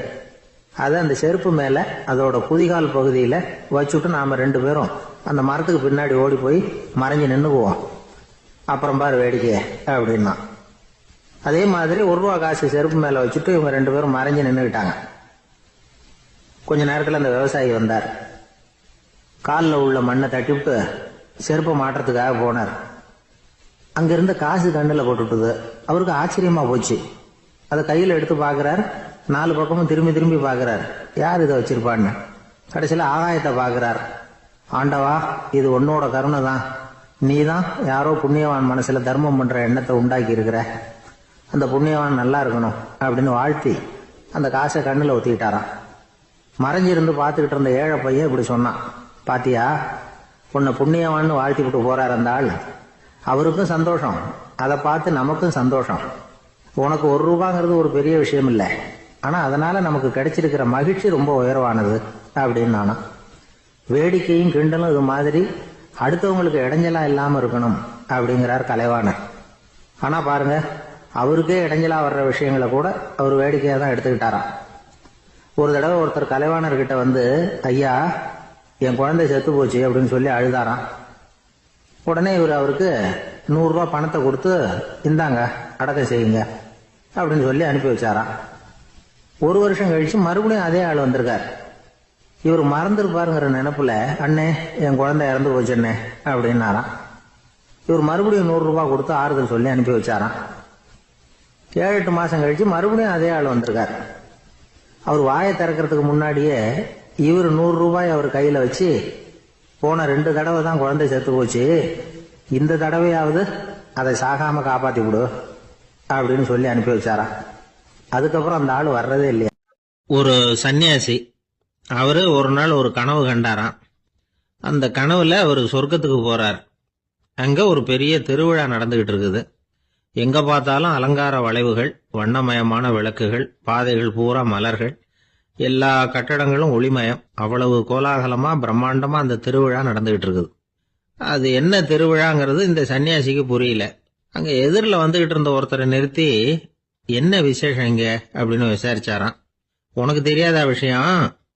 Speaker 2: அதை அந்த செருப்பு மேல அதோட குதிகால் பகுதியில வச்சுட்டு நாம ரெண்டு பேரும் அந்த மரத்துக்கு பின்னாடி ஓடி போய் மறைஞ்சு நின்னுக்குவோம். அப்புறம் பாரு வேடிக்கைய அப்படின்னா. அதே மாதிரி ரூபா காசு செருப்பு மேல வச்சுட்டு இவங்க ரெண்டு பேரும் மறைஞ்சு நின்றுக்கிட்டாங்க. கொஞ்ச நேரத்துல அந்த விவசாயி வந்தார். காலில் உள்ள மண்ணை தட்டிவிட்டு செருப்பை மாட்டுறதுக்காக போனார். அங்கிருந்த காசு கண்ணில் போட்டுட்டுது. அவருக்கு ஆச்சரியமா போச்சு. அதை கையில் எடுத்து பார்க்கிறார். 4 பக்கமும் திரும்பி திரும்பி பார்க்கிறார், யார் இதை வச்சிருப்பான்னு. கடைசியில் ஆகாயத்தை பார்க்கிறார். ஆண்டவா, இது உன்னோட கருணை தான். நீ தான் யாரோ புண்ணியவான் மனசுல தர்மம் பண்ற எண்ணத்தை உண்டாக்கி இருக்கிற. அந்த புண்ணியவான் நல்லா இருக்கணும் அப்படின்னு வாழ்த்தி அந்த காசை கண்ணில் ஒத்திக்கிட்டாராம். மறைஞ்சிருந்து பார்த்துக்கிட்டு இருந்த ஏழை பையன் இப்படி சொன்னான், பாத்தியா, உன்னை புண்ணியவான்னு வாழ்த்தி விட்டு போறார் அந்த ஆள். அவருக்கும் சந்தோஷம், அதை பார்த்து நமக்கும் சந்தோஷம். உனக்கு ரூபாங்கிறது ஒரு பெரிய விஷயம் இல்லை, ஆனா அதனால நமக்கு கிடைச்சிருக்கிற மகிழ்ச்சி ரொம்ப உயர்வானது அப்படின்னு நானா. வேடிக்கையும் கிண்டலும் இது மாதிரி அடுத்தவங்களுக்கு இடைஞ்சலா இல்லாம இருக்கணும் அப்படிங்கிறார் கலைவாணர். ஆனா பாருங்க, அவருக்கே இடைஞ்சலா வர்ற விஷயங்களை கூட அவர் வேடிக்கையா தான் எடுத்துக்கிட்டாராம். ஒரு தடவை ஒருத்தர் கலைவாணர்கிட்ட வந்து, ஐயா, என் குழந்தை செத்து போச்சு அப்படின்னு சொல்லி அழுதாராம். உடனே இவர் அவருக்கு 100 ரூபாய் பணத்தை கொடுத்து, இந்தாங்க அடக்கம் செய்யுங்க அப்படின்னு சொல்லி அனுப்பி வச்சாராம். 1 வருஷம் கழிச்சு மறுபடியும் அதே ஆள் வந்திருக்கார். இவர் மறந்துருப்பாருங்கிற நினைப்புல, அண்ணே, என் குழந்தை இறந்து போச்சுண்ணே அப்படின்னாராம். இவர் மறுபடியும் 100 ரூபாய் கொடுத்து ஆறுதல் சொல்லி அனுப்பி வச்சாராம். 7-8 மாசம் கழிச்சு மறுபடியும் அதே ஆள் வந்திருக்கார். அவர் வாயை திறக்கிறதுக்கு முன்னாடியே இவர் 100 ரூபாய் அவர் கையில வச்சு, போன 2 தடவை தான் குழந்தை செத்து போச்சு, இந்த தடவையாவது அதை சாகாம காப்பாத்தி விடு அப்படின்னு சொல்லி அனுப்பி வச்சாராம். அதுக்கப்புறம் அந்த ஆள் வர்றதே இல்லையா.
Speaker 1: ஒரு சன்னியாசி, அவரு ஒரு நாள் ஒரு கனவு கண்டாராம். அந்த கனவுல அவர் சொர்க்கத்துக்கு போறார். அங்க ஒரு பெரிய திருவிழா நடந்துகிட்டு இருக்குது. எங்க பார்த்தாலும் அலங்கார வளைவுகள், வண்ணமயமான விளக்குகள், பாதைகள் பூரா மலர்கள், எல்லா கட்டடங்களும் ஒளிமயம். அவ்வளவு கோலாகலமா பிரம்மாண்டமா அந்த திருவிழா நடந்துகிட்டு இருக்குது. அது என்ன திருவிழாங்கிறது இந்த சன்னியாசிக்கு புரியல. அங்க எதிரில் வந்துகிட்டு இருந்த ஒருத்தரை நிறுத்தி, என்ன விசேஷம் இங்க அப்படின்னு விசாரிச்சாராம். உனக்கு தெரியாத விஷயம்,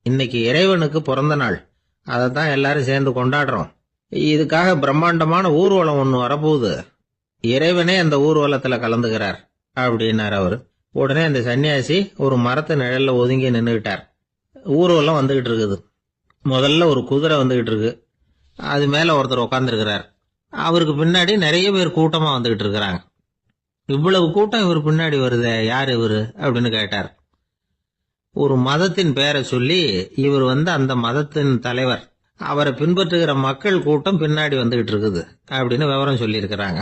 Speaker 1: இன்னைக்கு இறைவனுக்கு பிறந்த நாள், அதைத்தான் எல்லாரும் சேர்ந்து கொண்டாடுறோம். இதுக்காக பிரம்மாண்டமான ஊர்வலம் ஒண்ணு வரப்போகுது. இறைவனே அந்த ஊர்வலத்துல கலந்துகிறார் அப்படின்னார் அவரு. உடனே அந்த சன்னியாசி ஒரு மரத்து நிழல்ல ஒதுங்கி நின்றுகிட்டார். ஊர்வலம் வந்துகிட்டு இருக்குது. முதல்ல ஒரு குதிரை வந்துகிட்டு இருக்கு. அது மேல ஒருத்தர் உட்காந்துருக்கிறார். அவருக்கு பின்னாடி நிறைய பேர் கூட்டமா வந்துகிட்டு இருக்கிறாங்க. இவ்வளவு கூட்டம் இவர் பின்னாடி வருதே, யார் இவரு அப்படின்னு கேட்டார். ஒரு மதத்தின் பெயரை சொல்லி, இவர் அந்த மதத்தின் தலைவர், அவரை பின்பற்றுகிற மக்கள் கூட்டம் பின்னாடி வந்துகிட்டு இருக்குது அப்படின்னு விவரம் சொல்லி இருக்கிறாங்க.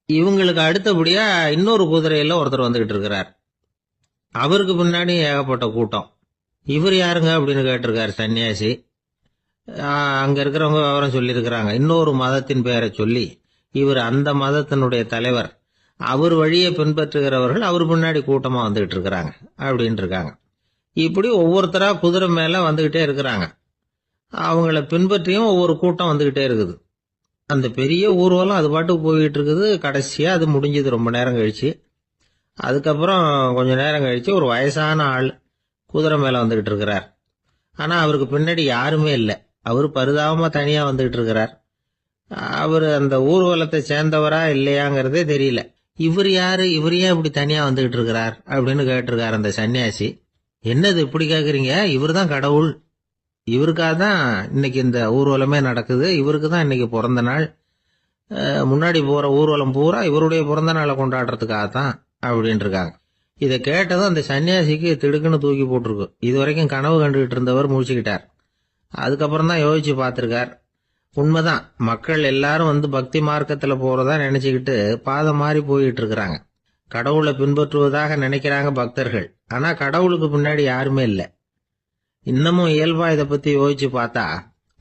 Speaker 1: இவங்களுக்கு அடுத்தபடியா இன்னொரு குதிரையில ஒருத்தர் வந்துகிட்டு இருக்கிறார். அவருக்கு பின்னாடி ஏகப்பட்ட கூட்டம். இவர் யாருங்க அப்படின்னு கேட்டிருக்காரு சன்னியாசி. அங்க இருக்கிறவங்க விவரம் சொல்லி இருக்கிறாங்க. இன்னொரு மதத்தின் பெயரை சொல்லி, இவர் அந்த மதத்தினுடைய தலைவர், அவர் வழியை பின்பற்றுகிறவர்கள் அவர் பின்னாடி கூட்டமா வந்துகிட்டு இருக்கிறாங்க அப்படின்னு இருக்காங்க. இப்படி ஒவ்வொருத்தரா குதிரை மேல வந்துகிட்டே இருக்கிறாங்க. அவங்கள பின்பற்றியும் ஒவ்வொரு கூட்டம் வந்துகிட்டே இருக்குது. அந்த பெரிய ஊர்வலம் அது பாட்டுக்கு போயிட்டு இருக்குது. கடைசியா அது முடிஞ்சது ரொம்ப நேரம் கழிச்சு. அதுக்கப்புறம் கொஞ்ச நேரம் கழிச்சு ஒரு வயசான ஆள் குதிரை மேல வந்துகிட்டு இருக்கிறார். ஆனா அவருக்கு பின்னாடி யாருமே இல்லை. அவரு பரிதாபமா தனியா வந்துகிட்டு இருக்கிறார். அவரு அந்த ஊர்வலத்தை சேர்ந்தவரா இல்லையாங்கிறதே தெரியல. இவர் யாரு, இவர் ஏன் இப்படி தனியா வந்துகிட்டு இருக்கிறார் அப்படின்னு கேட்டிருக்காரு அந்த சன்னியாசி. என்னது இப்படி கேக்குறீங்க, இவர் தான் கடவுள், இவருக்காக தான் இன்னைக்கு இந்த ஊர்வலமே நடக்குது, இவருக்கு தான் இன்னைக்கு பிறந்த நாள், முன்னாடி போற ஊர்வலம் பூரா இவருடைய பிறந்த நாளை கொண்டாடுறதுக்காக தான் அப்படின்னு இருக்காங்க. இதை கேட்டதும் அந்த சன்னியாசிக்கு திடுக்குன்னு தூக்கி போட்டிருக்கு. இது வரைக்கும் கனவு கண்டுகிட்டு இருந்தவர் முடிச்சுக்கிட்டார். அதுக்கப்புறம் தான் யோசிச்சு பார்த்திருக்கார். உண்மைதான், மக்கள் எல்லாரும் பக்தி மார்க்கத்துல போறதா நினைச்சுக்கிட்டு பாதம் மாறி போயிட்டு இருக்கிறாங்க. கடவுளை பின்பற்றுவதாக நினைக்கிறாங்க பக்தர்கள். ஆனா கடவுளுக்கு பின்னாடி யாருமே இல்லை. இன்னமும் இயல்பா இதை பத்தி யோசிச்சு பார்த்தா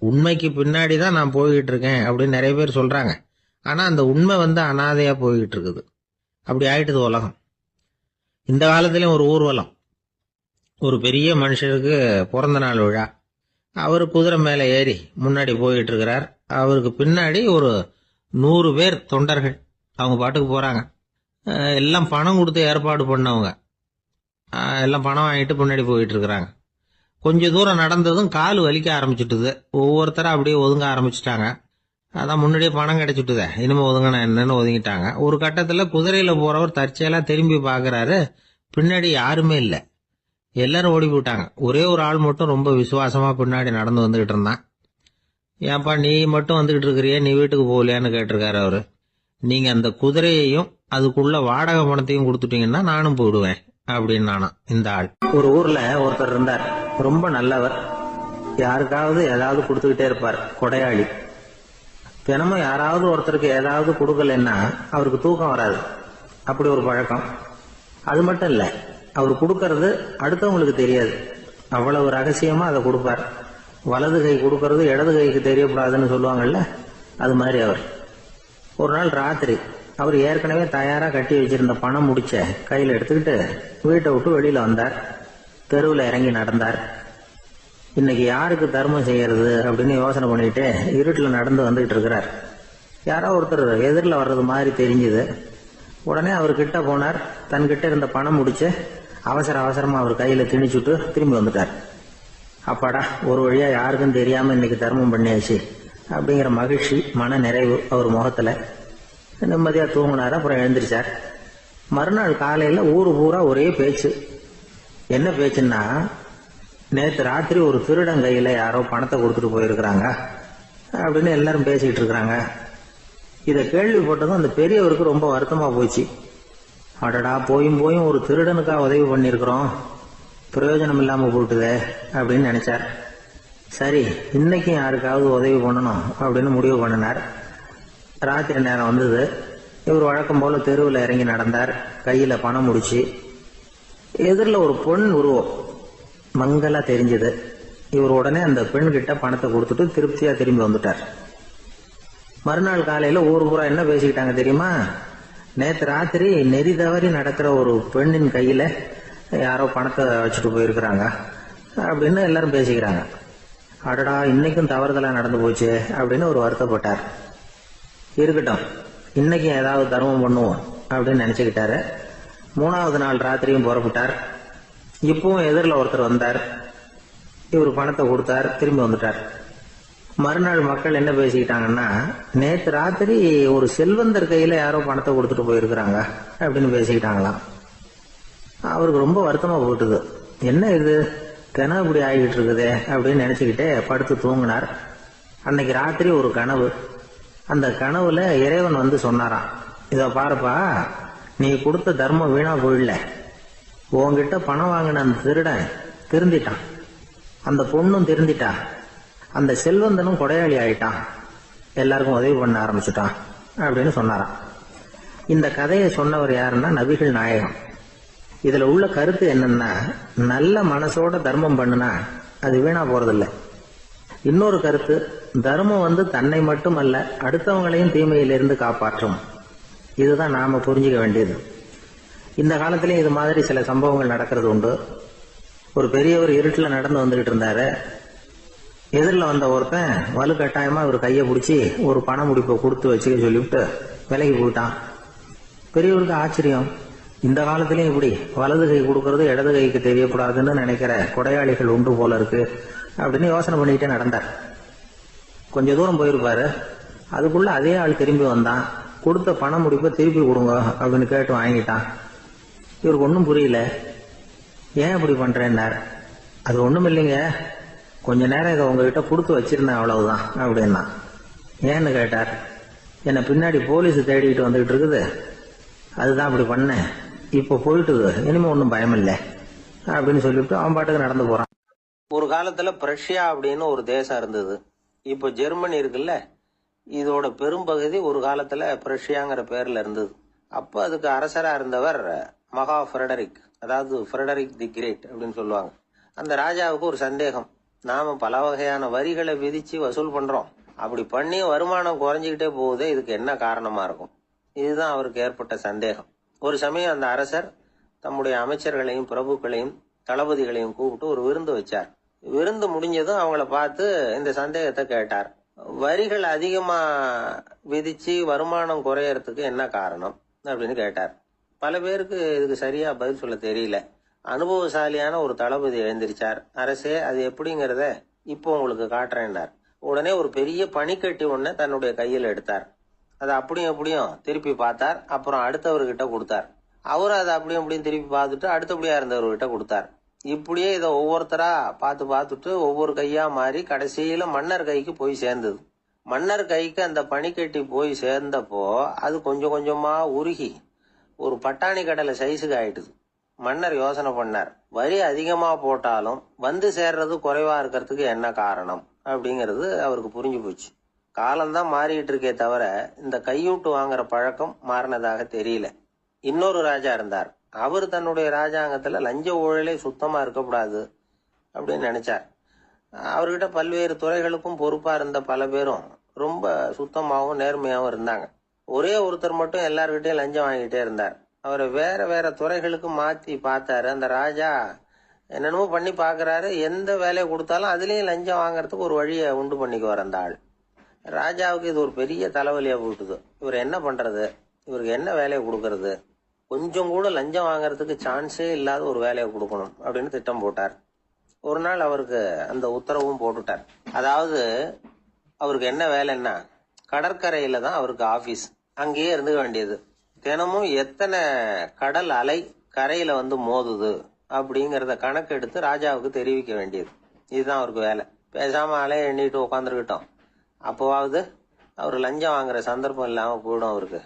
Speaker 1: உண்மைக்கு பின்னாடி தான் நான் போய்கிட்டு இருக்கேன் அப்படின்னு நிறைய பேர் சொல்றாங்க. ஆனா அந்த உண்மை அனாதையா போய்கிட்டு இருக்குது. அப்படி ஆயிட்டுது உலகம். இந்த காலத்திலயும் ஒரு ஊர்வலம், ஒரு பெரிய மனுஷருக்கு பிறந்த நாள் விழா. அவர் குதிரை மேல ஏறி முன்னாடி போயிட்டு இருக்கிறார். அவருக்கு பின்னாடி ஒரு 100 பேர் தொண்டர்கள் அவங்க பாட்டுக்கு போறாங்க. எல்லாம் பணம் கொடுத்து ஏற்பாடு பண்ணவங்க. எல்லாம் பணம் வாங்கிட்டு முன்னாடி போயிட்டு இருக்கிறாங்க. கொஞ்ச தூரம் நடந்ததும் கால் வலிக்க ஆரம்பிச்சுட்டுது. ஒவ்வொருத்தரும் அப்படியே ஒதுங்க ஆரம்பிச்சுட்டாங்க. அதான் முன்னாடியே பணம் கிடைச்சிட்டுதே, இனிமே ஒதுங்கினா என்னன்னு ஒதுங்கிட்டாங்க. ஒரு கட்டத்துல குதிரையில போறவர் தற்செயலா திரும்பி பாக்குறாரு, பின்னாடி யாருமே இல்லை, எல்லாரும் ஓடி போயிட்டாங்க. ஒரே ஒரு ஆள் மட்டும் ரொம்ப விசுவாசமா பின்னாடி நடந்து வந்துகிட்டு இருந்தான். ஏன்பா நீ மட்டும் வந்துகிட்டு இருக்கிறியே, நீ வீட்டுக்கு போகலையான்னு கேட்டிருக்காரு அவரு. நீங்க அந்த குதிரையையும் அதுக்குள்ள வாடகை பணத்தையும் கொடுத்துட்டீங்கன்னா நானும் போயிடுவேன் அப்படின்னு நானா இந்த ஆள்.
Speaker 2: ஒரு ஊர்ல ஒருத்தர் இருந்தார், ரொம்ப நல்லவர். யாருக்காவது ஏதாவது கொடுத்துக்கிட்டே இருப்பார், கொடையாளி. தினமும் யாராவது ஒருத்தருக்கு ஏதாவது கொடுக்கலன்னா அவருக்கு தூக்கம் வராது. அப்படி ஒரு பழக்கம். அது மட்டும் இல்ல, அவர் கொடுக்கறது அடுத்தவங்களுக்கு தெரியாது, அவ்வளவு ரகசியமா அதை கொடுப்பார். வலது கை கொடுக்கறது இடது கைக்கு தெரியக்கூடாதுன்னு சொல்லுவாங்கல்ல, அது மாதிரி அவர். ஒரு நாள் ராத்திரி அவர் ஏற்கனவே தயாரா கட்டி வச்சிருந்த பணம் முடிச்ச கையில எடுத்துக்கிட்டு வீட்டை விட்டு வெளியில வந்தார். தெருவில் இறங்கி நடந்தார். இன்னைக்கு யாருக்கு தர்மம் செய்யறது அப்படின்னு யோசனை பண்ணிட்டு இருட்டில் நடந்து வந்துகிட்டு இருக்கிறார். யாரோ ஒருத்தர் எதிரில் வர்றது மாதிரி தெரிஞ்சுது. உடனே அவர் கிட்ட போனார். தன்கிட்ட இருந்த பணம் முடிச்சு அவசரமா அவர் கையில திணிச்சுட்டு திரும்பி வந்துட்டார். அப்பாடா, ஒரு வழியா யாருக்கும் தெரியாம இன்னைக்கு தர்மம் பண்ணியாச்சு அப்படிங்கிற மகிழ்ச்சி, மன நிறைவு அவர் முகத்துல. நிம்மதியா தூங்கினார். அப்புறம் எழுந்திரிச்சார். மறுநாள் காலையில ஊரு பூரா ஒரே பேச்சு. என்ன பேச்சுன்னா, நேற்று ராத்திரி ஒரு திருடன் கையில யாரோ பணத்தை கொடுத்துட்டு போயிருக்கிறாங்க அப்படின்னு எல்லாரும் பேசிக்கிட்டு இருக்கிறாங்க. இதை கேள்விப்பட்டதும் அந்த பெரியவருக்கு ரொம்ப வருத்தமா போச்சு. அடடா, போயும் ஒரு திருடனுக்கா உதவி பண்ணிருக்கிறோம், பிரயோஜனம் இல்லாம போட்டுதே அப்படின்னு நினைச்சார். சரி, இன்னைக்கும் யாருக்காவது உதவி பண்ணணும் அப்படின்னு முடிவு பண்ணினார். ராத்திரி நேரம் வந்தது. இவர் வழக்கம் போல தெருவில் இறங்கி நடந்தார். கையில பணம் முடிச்சு. எதிரில் ஒரு பெண் உருவம் மங்களா தெரிஞ்சது. இவர் உடனே அந்த பெண் கிட்ட பணத்தை கொடுத்துட்டு திருப்தியா திரும்பி வந்துட்டார். மறுநாள் காலையில ஊர் பூரா என்ன பேசிக்கிட்டாங்க தெரியுமா? நேற்று ராத்திரி நெறி தவறி நடக்கிற ஒரு பெண்ணின் கையில யாரோ பணத்தை வச்சுட்டு போயிருக்கிறாங்க அப்படின்னு எல்லாரும் பேசிக்கிறாங்க. அடடா, இன்னைக்கும் தவறுதலா நடந்து போச்சு அப்படின்னு ஒரு வருத்தப்பட்டார். இருக்கட்டும், இன்னைக்கும் ஏதாவது தர்மம் பண்ணுவோம் அப்படின்னு நினைச்சுக்கிட்டாரு. 3வது நாள் ராத்திரியும் புறப்பட்டார். இப்பவும் எதிரில் ஒருத்தர் வந்தார். இவர் பணத்தை கொடுத்தார், திரும்பி வந்துட்டார். மறுநாள் மக்கள் என்ன பேசிக்கிட்டாங்கன்னா, நேற்று ராத்திரி ஒரு செல்வந்தர் கையில யாரோ பணத்தை கொடுத்துட்டு போயிருக்கிறாங்க அப்படின்னு பேசிக்கிட்டாங்களாம். அவருக்கு ரொம்ப வருத்தமா போட்டுது. என்ன இது, தினம் இப்படி ஆகிட்டு இருக்குதே அப்படின்னு நினைச்சுக்கிட்டே படுத்து தூங்கினார். அன்னைக்கு ராத்திரி ஒரு கனவு. அந்த கனவுல இறைவன் சொன்னாராம், இத பாருப்பா, நீ கொடுத்த தர்மம் வீணா போயிடல. உன்கிட்ட பணம் வாங்கின அந்த திருடன் திருந்திட்டான், அந்த பொண்ணும் திருந்திட்டா, அந்த செல்வந்தனும் கொடையாளி ஆயிட்டான், எல்லாருக்கும் உதவி பண்ண ஆரம்பிச்சுட்டான் அப்படின்னு சொன்னாராம். இந்த கதையை சொன்னவர் யாருன்னா நபிகள் நாயகம். இதுல உள்ள கருத்து என்னன்னா, நல்ல மனசோட தர்மம் பண்ணுனா அது வீணா போறதில்லை. இன்னொரு கருத்து, தர்மம் தன்னை மட்டுமல்ல அடுத்தவங்களையும் தீமையிலிருந்து காப்பாற்றும். இதுதான் நாம புரிஞ்சுக்க வேண்டியது. இந்த காலத்திலயும் இது மாதிரி சில சம்பவங்கள் நடக்கிறது உண்டு. ஒரு பெரியவர் இருட்டில் நடந்து வந்துகிட்டு இருந்தாரு. எதிரில் வந்த ஒருத்தன் வலு கட்டாயமா ஒரு கையை பிடிச்சி ஒரு பண முடிப்பை கொடுத்து வச்சுக்க சொல்லிவிட்டு விலகி போயிட்டான். பெரியவருக்கு ஆச்சரியம், இந்த காலத்திலயும் இப்படி வலது கை கொடுக்கறது இடது கைக்கு தெரியக்கூடாதுன்னு நினைக்கிற கொடையாளிகள் உண்டு போல இருக்கு அப்படின்னு யோசனை பண்ணிக்கிட்டே நடந்தார். கொஞ்ச தூரம் போயிருப்பாரு. அதுக்குள்ள அதே ஆள் திரும்பி வந்தான். கொடுத்த பண முடிப்பை திருப்பி கொடுங்க அப்படின்னு கேட்டு வாங்கிட்டான். இவருக்கு ஒன்றும் புரியல. ஏன் இப்படி பண்றேன்னார். அது ஒண்ணும் இல்லைங்க, கொஞ்ச நேரம் இதை உங்ககிட்ட கொடுத்து வச்சிருந்தேன் அவ்வளவுதான் அப்படின்னா. ஏன்னு கேட்டார். என்னை பின்னாடி போலீஸ் தேடிட்டு வந்துகிட்டு இருக்குது, அதுதான் அப்படி பண்ணேன், இப்போ போயிட்டுது, இனிமே ஒன்றும் பயம் இல்லை அப்படின்னு சொல்லிவிட்டு அவன் பாட்டுக்கு நடந்து போறான்.
Speaker 1: ஒரு காலத்துல பிரஷ்யா அப்படின்னு ஒரு தேசம் இருந்தது. இப்போ ஜெர்மனி இருக்குல்ல, இதோட பெரும்பகுதி ஒரு காலத்துல பிரஷ்யாங்கிற பேர்ல இருந்தது. அப்ப அதுக்கு அரசரா இருந்தவர் மகா ஃப்ரெடரிக், அதாவது ஃப்ரெடரிக் தி கிரேட் அப்படின்னு சொல்லுவாங்க. அந்த ராஜாவுக்கு ஒரு சந்தேகம். நாம பல வகையான வரிகளை விதிச்சு வசூல் பண்றோம், அப்படி பண்ணி வருமானம் குறைஞ்சிக்கிட்டே போகுதே, இதுக்கு என்ன காரணமா இருக்கும்? இதுதான் அவருக்கு ஏற்பட்ட சந்தேகம். ஒரு சமயம் அந்த அரசர் தம்முடைய அமைச்சர்களையும் பிரபுக்களையும் தளபதிகளையும் கூப்பிட்டு ஒரு விருந்து வச்சார். விருந்து முடிஞ்சதும் அவங்கள பார்த்து இந்த சந்தேகத்தை கேட்டார். வரிகள் அதிகமா விதிச்சு வருமானம் குறையறதுக்கு என்ன காரணம் அப்படின்னு கேட்டார். பல பேருக்கு இதுக்கு சரியா பதில் சொல்ல தெரியல. அனுபவசாலியான ஒரு தளபதி எழுந்திருச்சார். அரசே, அது எப்படிங்கிறத இப்போ உங்களுக்கு காட்டுறேன்னார். உடனே ஒரு பெரிய பனிக்கட்டி ஒன்ன தன்னுடைய கையில் எடுத்தார். அதை அப்படியும் திருப்பி பார்த்தார். அப்புறம் அடுத்தவர்கிட்ட கொடுத்தார். அவரு அதை அப்படியும் திருப்பி பார்த்துட்டு அடுத்தபடியா இருந்தவர்கிட்ட கொடுத்தார். இப்படியே இதை ஒவ்வொருத்தரா பார்த்துட்டு ஒவ்வொரு கையா மாறி கடைசியில மன்னர் கைக்கு போய் சேர்ந்தது. மன்னர் கைக்கு அந்த பனிக்கட்டி போய் சேர்ந்தப்போ அது கொஞ்சம் கொஞ்சமா உருகி ஒரு பட்டாணி கடலை சைஸுக்கு ஆயிட்டுது. மன்னர் யோசனை பண்ணார், வரி அதிகமா போட்டாலும் வந்து சேர்றது குறைவா இருக்கிறதுக்கு என்ன காரணம் அப்படிங்கிறது அவருக்கு புரிஞ்சு போச்சு. காலம்தான் மாறிட்டு இருக்கே தவிர இந்த கையூட்டு வாங்குற பழக்கம் மாறினதாக தெரியல. இன்னொரு ராஜா இருந்தார். அவர் தன்னுடைய ராஜாங்கத்துல லஞ்ச ஊழலே சுத்தமா இருக்கக்கூடாது அப்படின்னு நினைச்சார். அவர்கிட்ட பல்வேறு துறைகளுக்கும் பொறுப்பா இருந்த பல பேரும் ரொம்ப சுத்தமாகவும் நேர்மையாகவும் இருந்தாங்க. ஒரே ஒருத்தர் மட்டும் எல்லார்கிட்டையும் லஞ்சம் வாங்கிட்டே இருந்தார். அவரை வேற வேற துறைகளுக்கு மாத்தி பார்த்தாரு. அந்த ராஜா என்னென்னமோ பண்ணி பாக்குறாரு. எந்த வேலையை கொடுத்தாலும் அதுலயும் லஞ்சம் வாங்கறதுக்கு ஒரு வழியை உண்டு பண்ணிக்குவார் அந்த ஆள். ராஜாவுக்கு இது ஒரு பெரிய தலைவலியா போட்டுது. இவர் என்ன பண்றது, இவருக்கு என்ன வேலையை கொடுக்கறது, கொஞ்சம் கூட லஞ்சம் வாங்கறதுக்கு சான்ஸே இல்லாத ஒரு வேலையை கொடுக்கணும் அப்படின்னு திட்டம் போட்டார். ஒரு நாள் அவருக்கு அந்த உத்தரவும் போட்டுட்டார். அதாவது அவருக்கு என்ன வேலைன்னா, கடற்கரையில தான் அவருக்கு ஆபீஸ். அங்கேயே இருந்துக்க வேண்டியது. தினமும் எத்தனை கடல் அலை கரையில வந்து மோதுது அப்படிங்கறத கணக்கெடுத்து ராஜாவுக்கு தெரிவிக்க வேண்டியது. இதுதான் அவருக்கு வேலை. பேசாம அலையை எண்ணிட்டு உட்காந்துருக்கிட்டோம், அப்போவாவது அவர் லஞ்சம் வாங்குற சந்தர்ப்பம் இல்லாம போயிடும் அவருக்கு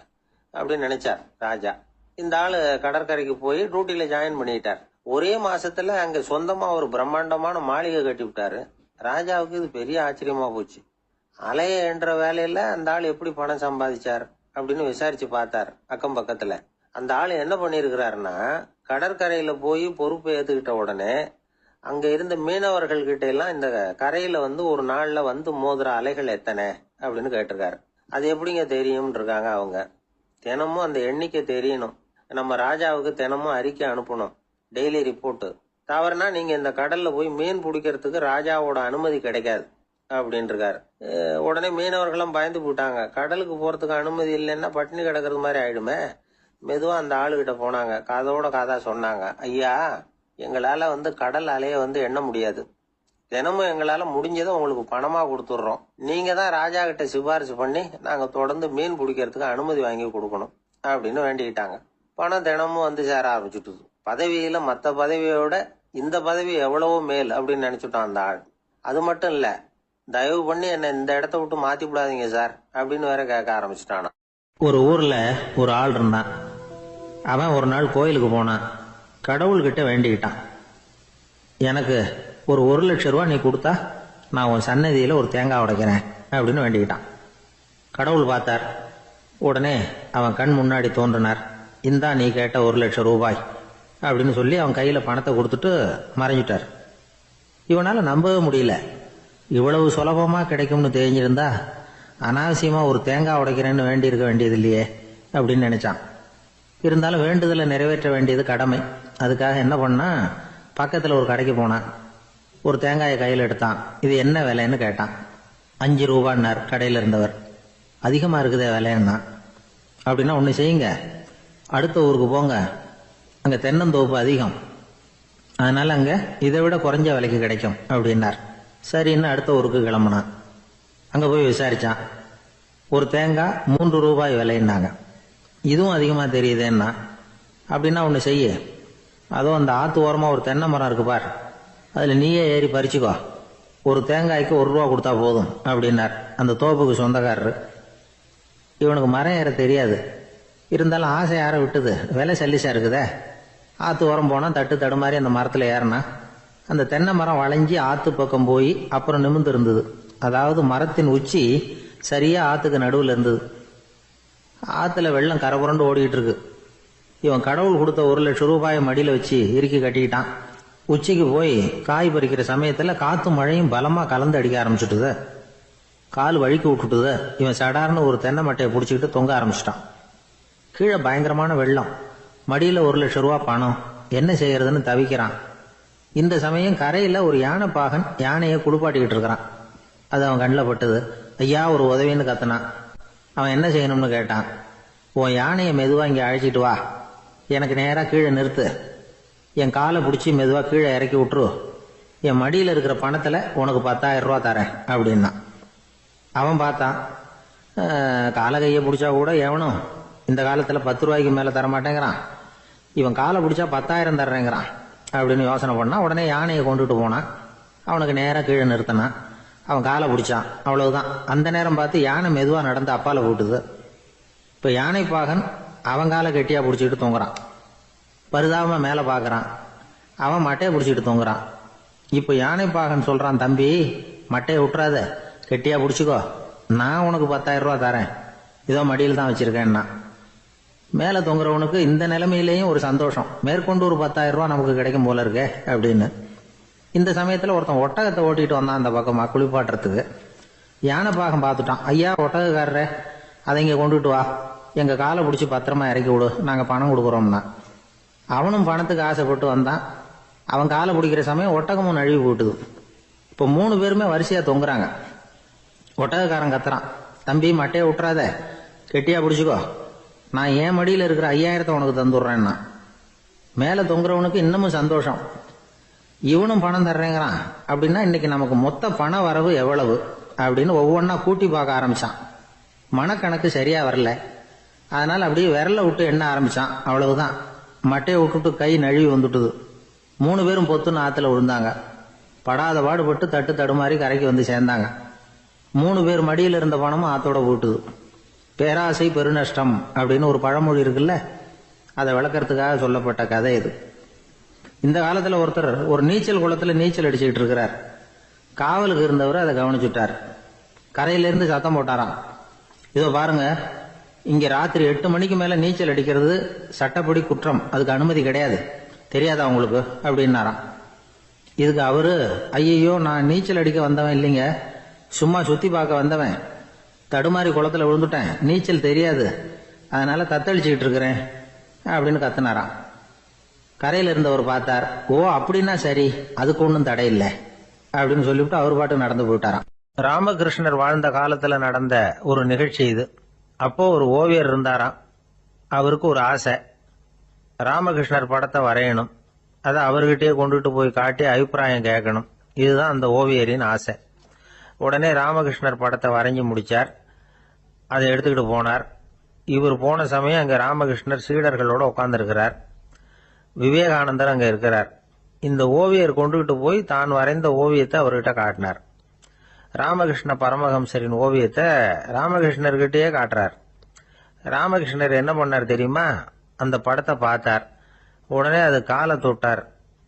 Speaker 1: அப்படின்னு நினைச்சார் ராஜா. இந்த ஆளு கடற்கரைக்கு போய் டியூட்டில ஜாயின் பண்ணிட்டார். ஒரே மாசத்துல அங்க சொந்தமா ஒரு பிரம்மாண்டமான மாளிகை கட்டி விட்டாரு. ராஜாவுக்கு இது பெரிய ஆச்சரியமா போச்சு. அலைய என்ற வேலையில அந்த ஆள் எப்படி பணம் சம்பாதிச்சார் அப்படின்னு விசாரிச்சு பார்த்தார் அக்கம் பக்கத்துல. அந்த ஆள் என்ன பண்ணிருக்கிறாருன்னா, கடற்கரையில போய் பொறுப்பை ஏத்துக்கிட்ட உடனே அங்க இருந்த மீனவர்கள் கிட்ட எல்லாம் இந்த கரையில வந்து ஒரு நாள்ல வந்து மோதுற அலைகள் எத்தனை அப்படின்னு கேட்டிருக்காரு. அது எப்படிங்க தெரியும் இருக்காங்க அவங்க. தினமும் அந்த எண்ணிக்கை தெரியணும். நம்ம ராஜாவுக்கு தினமும் அறிக்கை அனுப்பணும், டெய்லி ரிப்போர்ட். தவறுனா நீங்க இந்த கடல்ல போய் மீன் பிடிக்கிறதுக்கு ராஜாவோட அனுமதி கிடைக்காது அப்படின்னு இருக்காரு. உடனே மீனவர்களும் பயந்து போட்டாங்க. கடலுக்கு போறதுக்கு அனுமதி இல்லைன்னா பட்டினி கிடக்கிறது மாதிரி ஆயிடுமே. மெதுவா அந்த ஆளுகிட்ட போனாங்க. காதோட காதா சொன்னாங்க, ஐயா, எங்களால வந்து கடல் அலைய வந்து எண்ண முடியாது. தினமும் எங்களால முடிஞ்சதை உங்களுக்கு பணமா கொடுத்துடுறோம். நீங்க தான் ராஜா கிட்ட சிபாரிசு பண்ணி நாங்க தொடர்ந்து மீன் பிடிக்கிறதுக்கு அனுமதி வாங்கி கொடுக்கணும் அப்படின்னு வேண்டிக்கிட்டாங்க. பணம் தினமும் வந்து சேர ஆரம்பிச்சுட்டுது. பதவியில மத்த பதவியோட இந்த பதவி எவ்வளவோ மேல் அப்படின்னு நினைச்சுட்டான் அந்த ஆள். அது மட்டும் இல்ல, தயவு பண்ணி என்ன இந்த இடத்த விட்டு மாத்தி விடாதீங்க சார் அப்படின்னு வேற கேட்க ஆரம்பிச்சுட்டானா.
Speaker 2: ஒரு ஊர்ல ஒரு ஆள் இருந்தான். அவன் ஒரு நாள் கோயிலுக்கு போனான். கடவுள்கிட்ட வேண்டிக்கிட்டான், எனக்கு ஒரு 1,00,000 ரூபா நீ கொடுத்தா நான் உன் சன்னதியில ஒரு தேங்காய் உடைக்கிறேன் அப்படின்னு வேண்டிக்கிட்டான். கடவுள் பார்த்தார். உடனே அவன் கண் முன்னாடி தோன்றினார். இந்தா நீ கேட்ட 1,00,000 ரூபாய் அப்படின்னு சொல்லி அவன் கையில பணத்தை கொடுத்துட்டு மறைஞ்சிட்டார். இவனால நம்பவே முடியல. இவ்வளவு சுலபமா கிடைக்கும்னு தெரிஞ்சிருந்தா அனாவசியமா ஒரு தேங்காய் உடைக்கிறேன்னு வேண்டி இருக்க வேண்டியது இல்லையே அப்படின்னு நினைச்சான். இருந்தாலும் வேண்டுதலை நிறைவேற்ற வேண்டியது கடமை. அதுக்காக என்ன பண்ணா, பக்கத்துல ஒரு கடைக்கு போனான். ஒரு தேங்காயை கையில் எடுத்தான். இது என்ன விலைன்னு கேட்டான். 5 ரூபான்னார் கடையில் இருந்தவர். அதிகமா இருக்குதே விலைன்னா. அப்படின்னா ஒண்ணு செய்யுங்க, அடுத்த ஊருக்கு போங்க, அங்க தென்னந்தோப்பு அதிகம், அதனால அங்க இதை விட குறைஞ்ச விலைக்கு கிடைக்கும் அப்படின்னார். சரின்னு அடுத்த ஊருக்கு கிளம்புனான். அங்க போய் விசாரிச்சான். ஒரு தேங்காய் 3 ரூபாய் விலைன்னாங்க. இதுவும் அதிகமாக தெரியுதேன்னா, அப்படின்னா ஒன்று செய்ய, அதுவும் அந்த ஆற்று ஓரமாக ஒரு தென்னை மரம் இருக்கு பார், அதில் நீயே ஏறி பறிச்சுக்கோ, ஒரு தேங்காய்க்கு 1 ரூபா கொடுத்தா போதும் அப்படின்னார் அந்த தோப்புக்கு சொந்தக்காரரு. இவனுக்கு மரம் ஏற தெரியாது, இருந்தாலும் ஆசை யாரை விட்டுது, விலை சல்லிசா இருக்குதே. ஆற்று ஓரம் போனால் தட்டு தடுமாறி அந்த மரத்தில் ஏறினா அந்த தென்னை மரம் வளைஞ்சி ஆற்று பக்கம் போய் அப்புறம் நிமிர்ந்து இருந்தது. அதாவது மரத்தின் உச்சி சரியா ஆற்றுக்கு நடுவில் இருந்தது. ஆற்றுல வெள்ளம் கரபுரண்டு ஓடிக்கிட்டு இருக்கு. இவன் கடவுள் கொடுத்த 1 லட்சம் ரூபாயை மடியில் வச்சு இறுக்கி கட்டிக்கிட்டான். உச்சிக்கு போய் காய் பறிக்கிற சமயத்தில் காற்றும் மழையும் பலமாக கலந்து அடிக்க ஆரம்பிச்சுட்டுது. கால் வழுக்கி விட்டுட்டுது. இவன் சடார்னு ஒரு தென்னை மட்டையை பிடிச்சிக்கிட்டு தொங்க ஆரம்பிச்சிட்டான். கீழே பயங்கரமான வெள்ளம், மடியில் 1 லட்சம் ரூபா பணம், என்ன செய்யறதுன்னு தவிக்கிறான். இந்த சமயம் கரையில் ஒரு யானை பாகன் யானையை குளிப்பாட்டிக்கிட்டு இருக்கிறான். அது அவன் கண்ணில் பட்டது. ஐயா ஒரு உதவின்னு கத்துனான். அவன் என்ன செய்யணும்னு கேட்டான். உன் யானையை மெதுவாக இங்கே அழைச்சிட்டு வா, எனக்கு நேராக கீழே நிறுத்து, என் காலை பிடிச்சி மெதுவாக கீழே இறக்கி விட்டுரு, என் மடியில் இருக்கிற பணத்தில் உனக்கு 10,000 ரூபா தரேன் அப்படின்னா. அவன் பார்த்தான், காலை கையை பிடிச்சா கூட எவனும் இந்த காலத்தில் 10 ரூபாய்க்கு மேலே தரமாட்டேங்கிறான், இவன் காலை பிடிச்சா 10,000 தர்றேங்கிறான் அப்படின்னு யோசனை பண்ணான். உடனே யானையை கொண்டுட்டு போனான். அவனுக்கு நேராக கீழே நிறுத்தினான். அவன் காலை பிடிச்சான். அவ்வளவுதான். அந்த நேரம் பார்த்து யானை மெதுவாக நடந்து அப்பால போட்டுது. இப்போ யானை பாகன் அவன் காலை கெட்டியாக பிடிச்சிக்கிட்டு தொங்குறான். பரிதாபமாக மேலே பார்க்குறான். அவன் மட்டையை பிடிச்சிக்கிட்டு தொங்குறான். இப்போ யானை பாகன் சொல்கிறான், தம்பி மட்டையை விட்டுறாத, கெட்டியாக பிடிச்சிக்கோ, நான் உனக்கு 10,000 ரூபா தரேன், இதோ மடியில் தான் வச்சுருக்கேன்னா. மேலே தொங்குறவனுக்கு இந்த நிலைமையிலேயும் ஒரு சந்தோஷம், மேற்கொண்டு ஒரு 10,000 ரூபா நமக்கு கிடைக்கும் போல இருக்கே அப்படின்னு. இந்த சமயத்தில் ஒருத்தன் ஒட்டகத்தை ஓட்டிகிட்டு வந்தான் அந்த பக்கமாக குளிப்பாட்டுறதுக்கு. யானை பாகம் பார்த்துட்டான். ஐயா ஒட்டகக்காரரே, அதை இங்கே கொண்டுட்டு வா, எங்கள் காலை பிடிச்சி பத்திரமா இறக்கி விடு, நாங்கள் பணம் கொடுக்குறோம்னா. அவனும் பணத்துக்கு ஆசைப்பட்டு வந்தான். அவன் காலை பிடிக்கிற சமயம் ஒட்டகமும் நழுவி போட்டுது. இப்போ 3 பேருமே வரிசையாக தொங்குறாங்க. ஒட்டகக்காரன் கத்துறான், தம்பி மட்டையை விட்டுறாத, கெட்டியாக பிடிச்சிக்கோ, நான் என் மடியில் இருக்கிற 5,000 உனக்கு தந்துடுறேன்னா. மேலே தொங்குறவனுக்கு இன்னமும் சந்தோஷம், இவனும் பணம் தர்றேங்கிறான் அப்படின்னா இன்னைக்கு நமக்கு மொத்த பண வரவு எவ்வளவு அப்படின்னு ஒவ்வொன்றா கூட்டி பார்க்க ஆரம்பிச்சான். மனக்கணக்கு சரியா வரல, அதனால அப்படியே விரல விட்டு எண்ண ஆரம்பிச்சான். அவ்வளவுதான், மட்டையை விட்டுட்டு கை நழுவி வந்துட்டுது. 3 பேரும் பொத்துன்னு ஆற்றுல விழுந்தாங்க. படாத பாடுபட்டு தட்டு தடுமாறி கரைக்கு வந்து சேர்ந்தாங்க. 3 பேர் மடியில் இருந்த பணமும் ஆத்தோட போட்டுது. பேராசை பெருநஷ்டம் அப்படின்னு ஒரு பழமொழி இருக்குல்ல, அதை விளக்கறதுக்காக சொல்லப்பட்ட கதை இது. இந்த காலத்தில் ஒருத்தர் ஒரு நீச்சல் குளத்தில் நீச்சல் அடிச்சுக்கிட்டு இருக்கிறார். காவலுக்கு இருந்தவர் அதை கவனிச்சுட்டார். கரையிலேருந்து சத்தம் போட்டாராம், இதோ பாருங்க, இங்கே ராத்திரி 8 மணிக்கு மேலே நீச்சல் அடிக்கிறது சட்டப்படி குற்றம், அதுக்கு அனுமதி கிடையாது, தெரியாதா உங்களுக்கு அப்படின்னாராம். இதுக்கு அவரு, ஐயையோ நான் நீச்சல் அடிக்க வந்தவன் இல்லைங்க, சும்மா சுற்றி பார்க்க வந்தவன், தடுமாறி குளத்தில் விழுந்துட்டேன், நீச்சல் தெரியாது, அதனால தத்தளிச்சுக்கிட்டு இருக்கிறேன் அப்படின்னு கத்துனாராம். கரையில் இருந்தவர் பார்த்தார். ஓ அப்படின்னா சரி, அதுக்கு ஒன்றும் தடை இல்லை அப்படின்னு சொல்லிவிட்டு அவர் பாட்டு நடந்து போயிட்டாராம். ராமகிருஷ்ணர் வாழ்ந்த காலத்தில் நடந்த ஒரு நிகழ்ச்சி இது. அப்போ ஒரு ஓவியர் இருந்தாராம். அவருக்கு ஒரு ஆசை, ராமகிருஷ்ணர் படத்தை வரையணும், அதை அவர்கிட்டயே கொண்டுட்டு போய் காட்டி அபிப்பிராயம் கேட்கணும். இதுதான் அந்த ஓவியரின் ஆசை. உடனே ராமகிருஷ்ணர் படத்தை வரைஞ்சி முடிச்சார். அதை எடுத்துக்கிட்டு போனார். இவர் போன சமயம் அங்கே ராமகிருஷ்ணர் சீடர்களோட உட்கார்ந்துருக்கிறார். விவேகானந்தர் அங்கே இருக்கிறார். இந்த ஓவியர் கொண்டுகிட்டு போய் தான் வரைந்த ஓவியத்தை அவர்கிட்ட காட்டினார். ராமகிருஷ்ண பரமஹம்சரின் ஓவியத்தை ராமகிருஷ்ணர்கிட்டயே காட்டுறார். ராமகிருஷ்ணர் என்ன பண்ணார் தெரியுமா, அந்த படத்தை பார்த்தார். உடனே அது காலை தொட்டார்.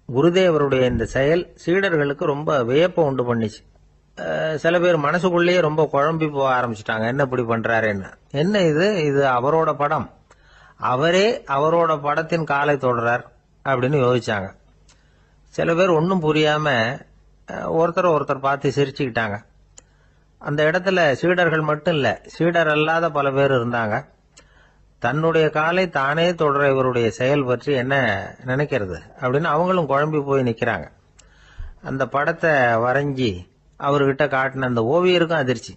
Speaker 2: குருதேவருடைய இந்த செயல் சீடர்களுக்கு ரொம்ப வியப்பை உண்டு பண்ணிச்சு. சில பேர் மனசுக்குள்ளேயே ரொம்ப குழம்பி போக ஆரம்பிச்சிட்டாங்க, என்ன இப்படி பண்றாருன்னு. என்ன இது அவரோட படம், அவரே அவரோட படத்தின் காலை தொடுறார் அப்படின்னு யோசிச்சாங்க. சில பேர் ஒன்றும் புரியாம ஒருத்தர் பார்த்து சிரிச்சுக்கிட்டாங்க. அந்த இடத்துல சீடர்கள் மட்டும் இல்ல, சீடர் அல்லாத பல பேர் இருந்தாங்க. தன்னுடைய காலை தானே தொடர இவருடைய செயல் பற்றி என்ன நினைக்கிறது அப்படின்னு அவங்களும் குழம்பி போய் நிக்கிறாங்க. அந்த படத்தை வரைஞ்சி அவர்கிட்ட காட்டின அந்த ஓவியருக்கும் அதிர்ச்சி.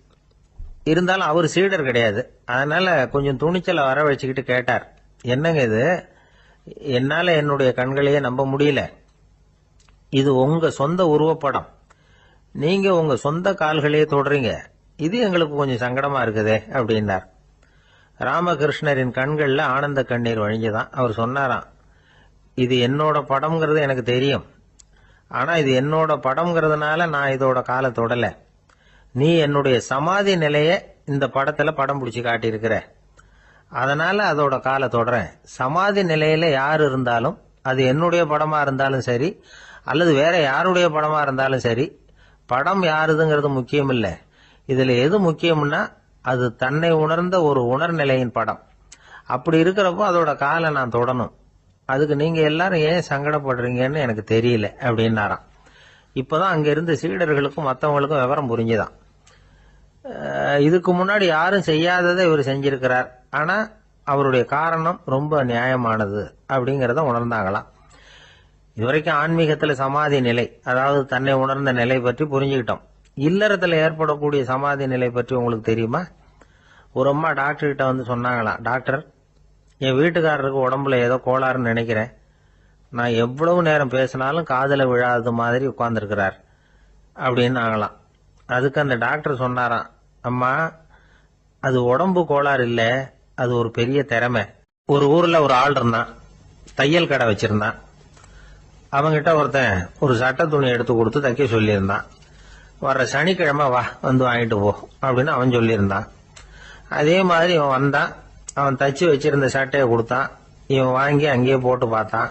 Speaker 2: இருந்தாலும் அவர் சீடர் கிடையாது, அதனால கொஞ்சம் துணிச்சலை வர வச்சுக்கிட்டு கேட்டார், என்னங்க இது, என்னால என்னுடைய கண்களையே நம்ப முடியல, இது உங்க சொந்த உருவப்படம், நீங்க உங்க சொந்த கால்களையே தொடுறீங்க,
Speaker 1: இது எங்களுக்கு கொஞ்சம் சங்கடமா இருக்குதே அப்படின்னார். ராமகிருஷ்ணரின் கண்கள்ல ஆனந்த கண்ணீர் வழிஞ்சுதான். அவர் சொன்னாராம், இது என்னோட படம்ங்கிறது எனக்கு தெரியும், ஆனா இது என்னோட படம்ங்கிறதுனால நான் இதோட காலை தொடல. நீ என்னுடைய சமாதி நிலைய இந்த படத்துல படம் பிடிச்சி காட்டியிருக்கிற, அதனால அதோட காலை தொடறேன். சமாதி நிலையில யார் இருந்தாலும், அது என்னுடைய படமா இருந்தாலும் சரி அல்லது வேற யாருடைய படமா இருந்தாலும் சரி, படம் யாருதுங்கிறது முக்கியம் இல்லை. இதுல எது முக்கியம்னா அது தன்னை உணர்ந்த ஒரு உணர்நிலையின் படம். அப்படி இருக்கிறப்போ அதோட காலை நான் தொடணும். அதுக்கு நீங்க எல்லாரும் ஏன் சங்கடப்படுறீங்கன்னு எனக்கு தெரியல அப்படின்னாராம். இப்பதான் அங்க இருந்த சீடர்களுக்கும் மற்றவங்களுக்கும் விவரம் புரிஞ்சுதான். இதுக்கு முன்னாடி யாரும் செய்யாததை இவர் செஞ்சிருக்கிறார், ஆனா அவருடைய காரணம் ரொம்ப நியாயமானது அப்படிங்கறத உணர்ந்தாங்களாம். இதுவரைக்கும் ஆன்மீகத்துல சமாதி நிலை, அதாவது தன்னை உணர்ந்த நிலை பற்றி புரிஞ்சுக்கிட்டோம். இல்லறத்துல ஏற்படக்கூடிய சமாதி நிலை பற்றி உங்களுக்கு தெரியுமா? ஒரு அம்மா டாக்டர் கிட்ட வந்து சொன்னாங்களாம், டாக்டர், என் வீட்டுக்காரருக்கு உடம்புல ஏதோ கோளாறுன்னு நினைக்கிறேன். நான் எவ்வளவு நேரம் பேசினாலும் காதுல விழாதது மாதிரி உட்கார்ந்துருக்கிறார் அப்படின்னு ஆகலாம். அதுக்கு அந்த டாக்டர் சொன்னாராம், அம்மா, அது உடம்பு கோளாறு இல்ல, அது ஒரு பெரிய திறமை. ஒரு ஊர்ல ஒரு ஆள் இருந்தான், தையல் கடை வச்சிருந்தான். அவங்கிட்ட ஒருத்தன் ஒரு சட்டை துணி எடுத்து கொடுத்து தைக்க சொல்லியிருந்தான். வர்ற சனிக்கிழமை வா, வந்து வாங்கிட்டு போ அப்படின்னு அவன் சொல்லியிருந்தான். அதே மாதிரி இவன் வந்தான், அவன் தச்சு வச்சிருந்த சட்டையை கொடுத்தான். இவன் வாங்கி அங்கேயே போட்டு பார்த்தான்.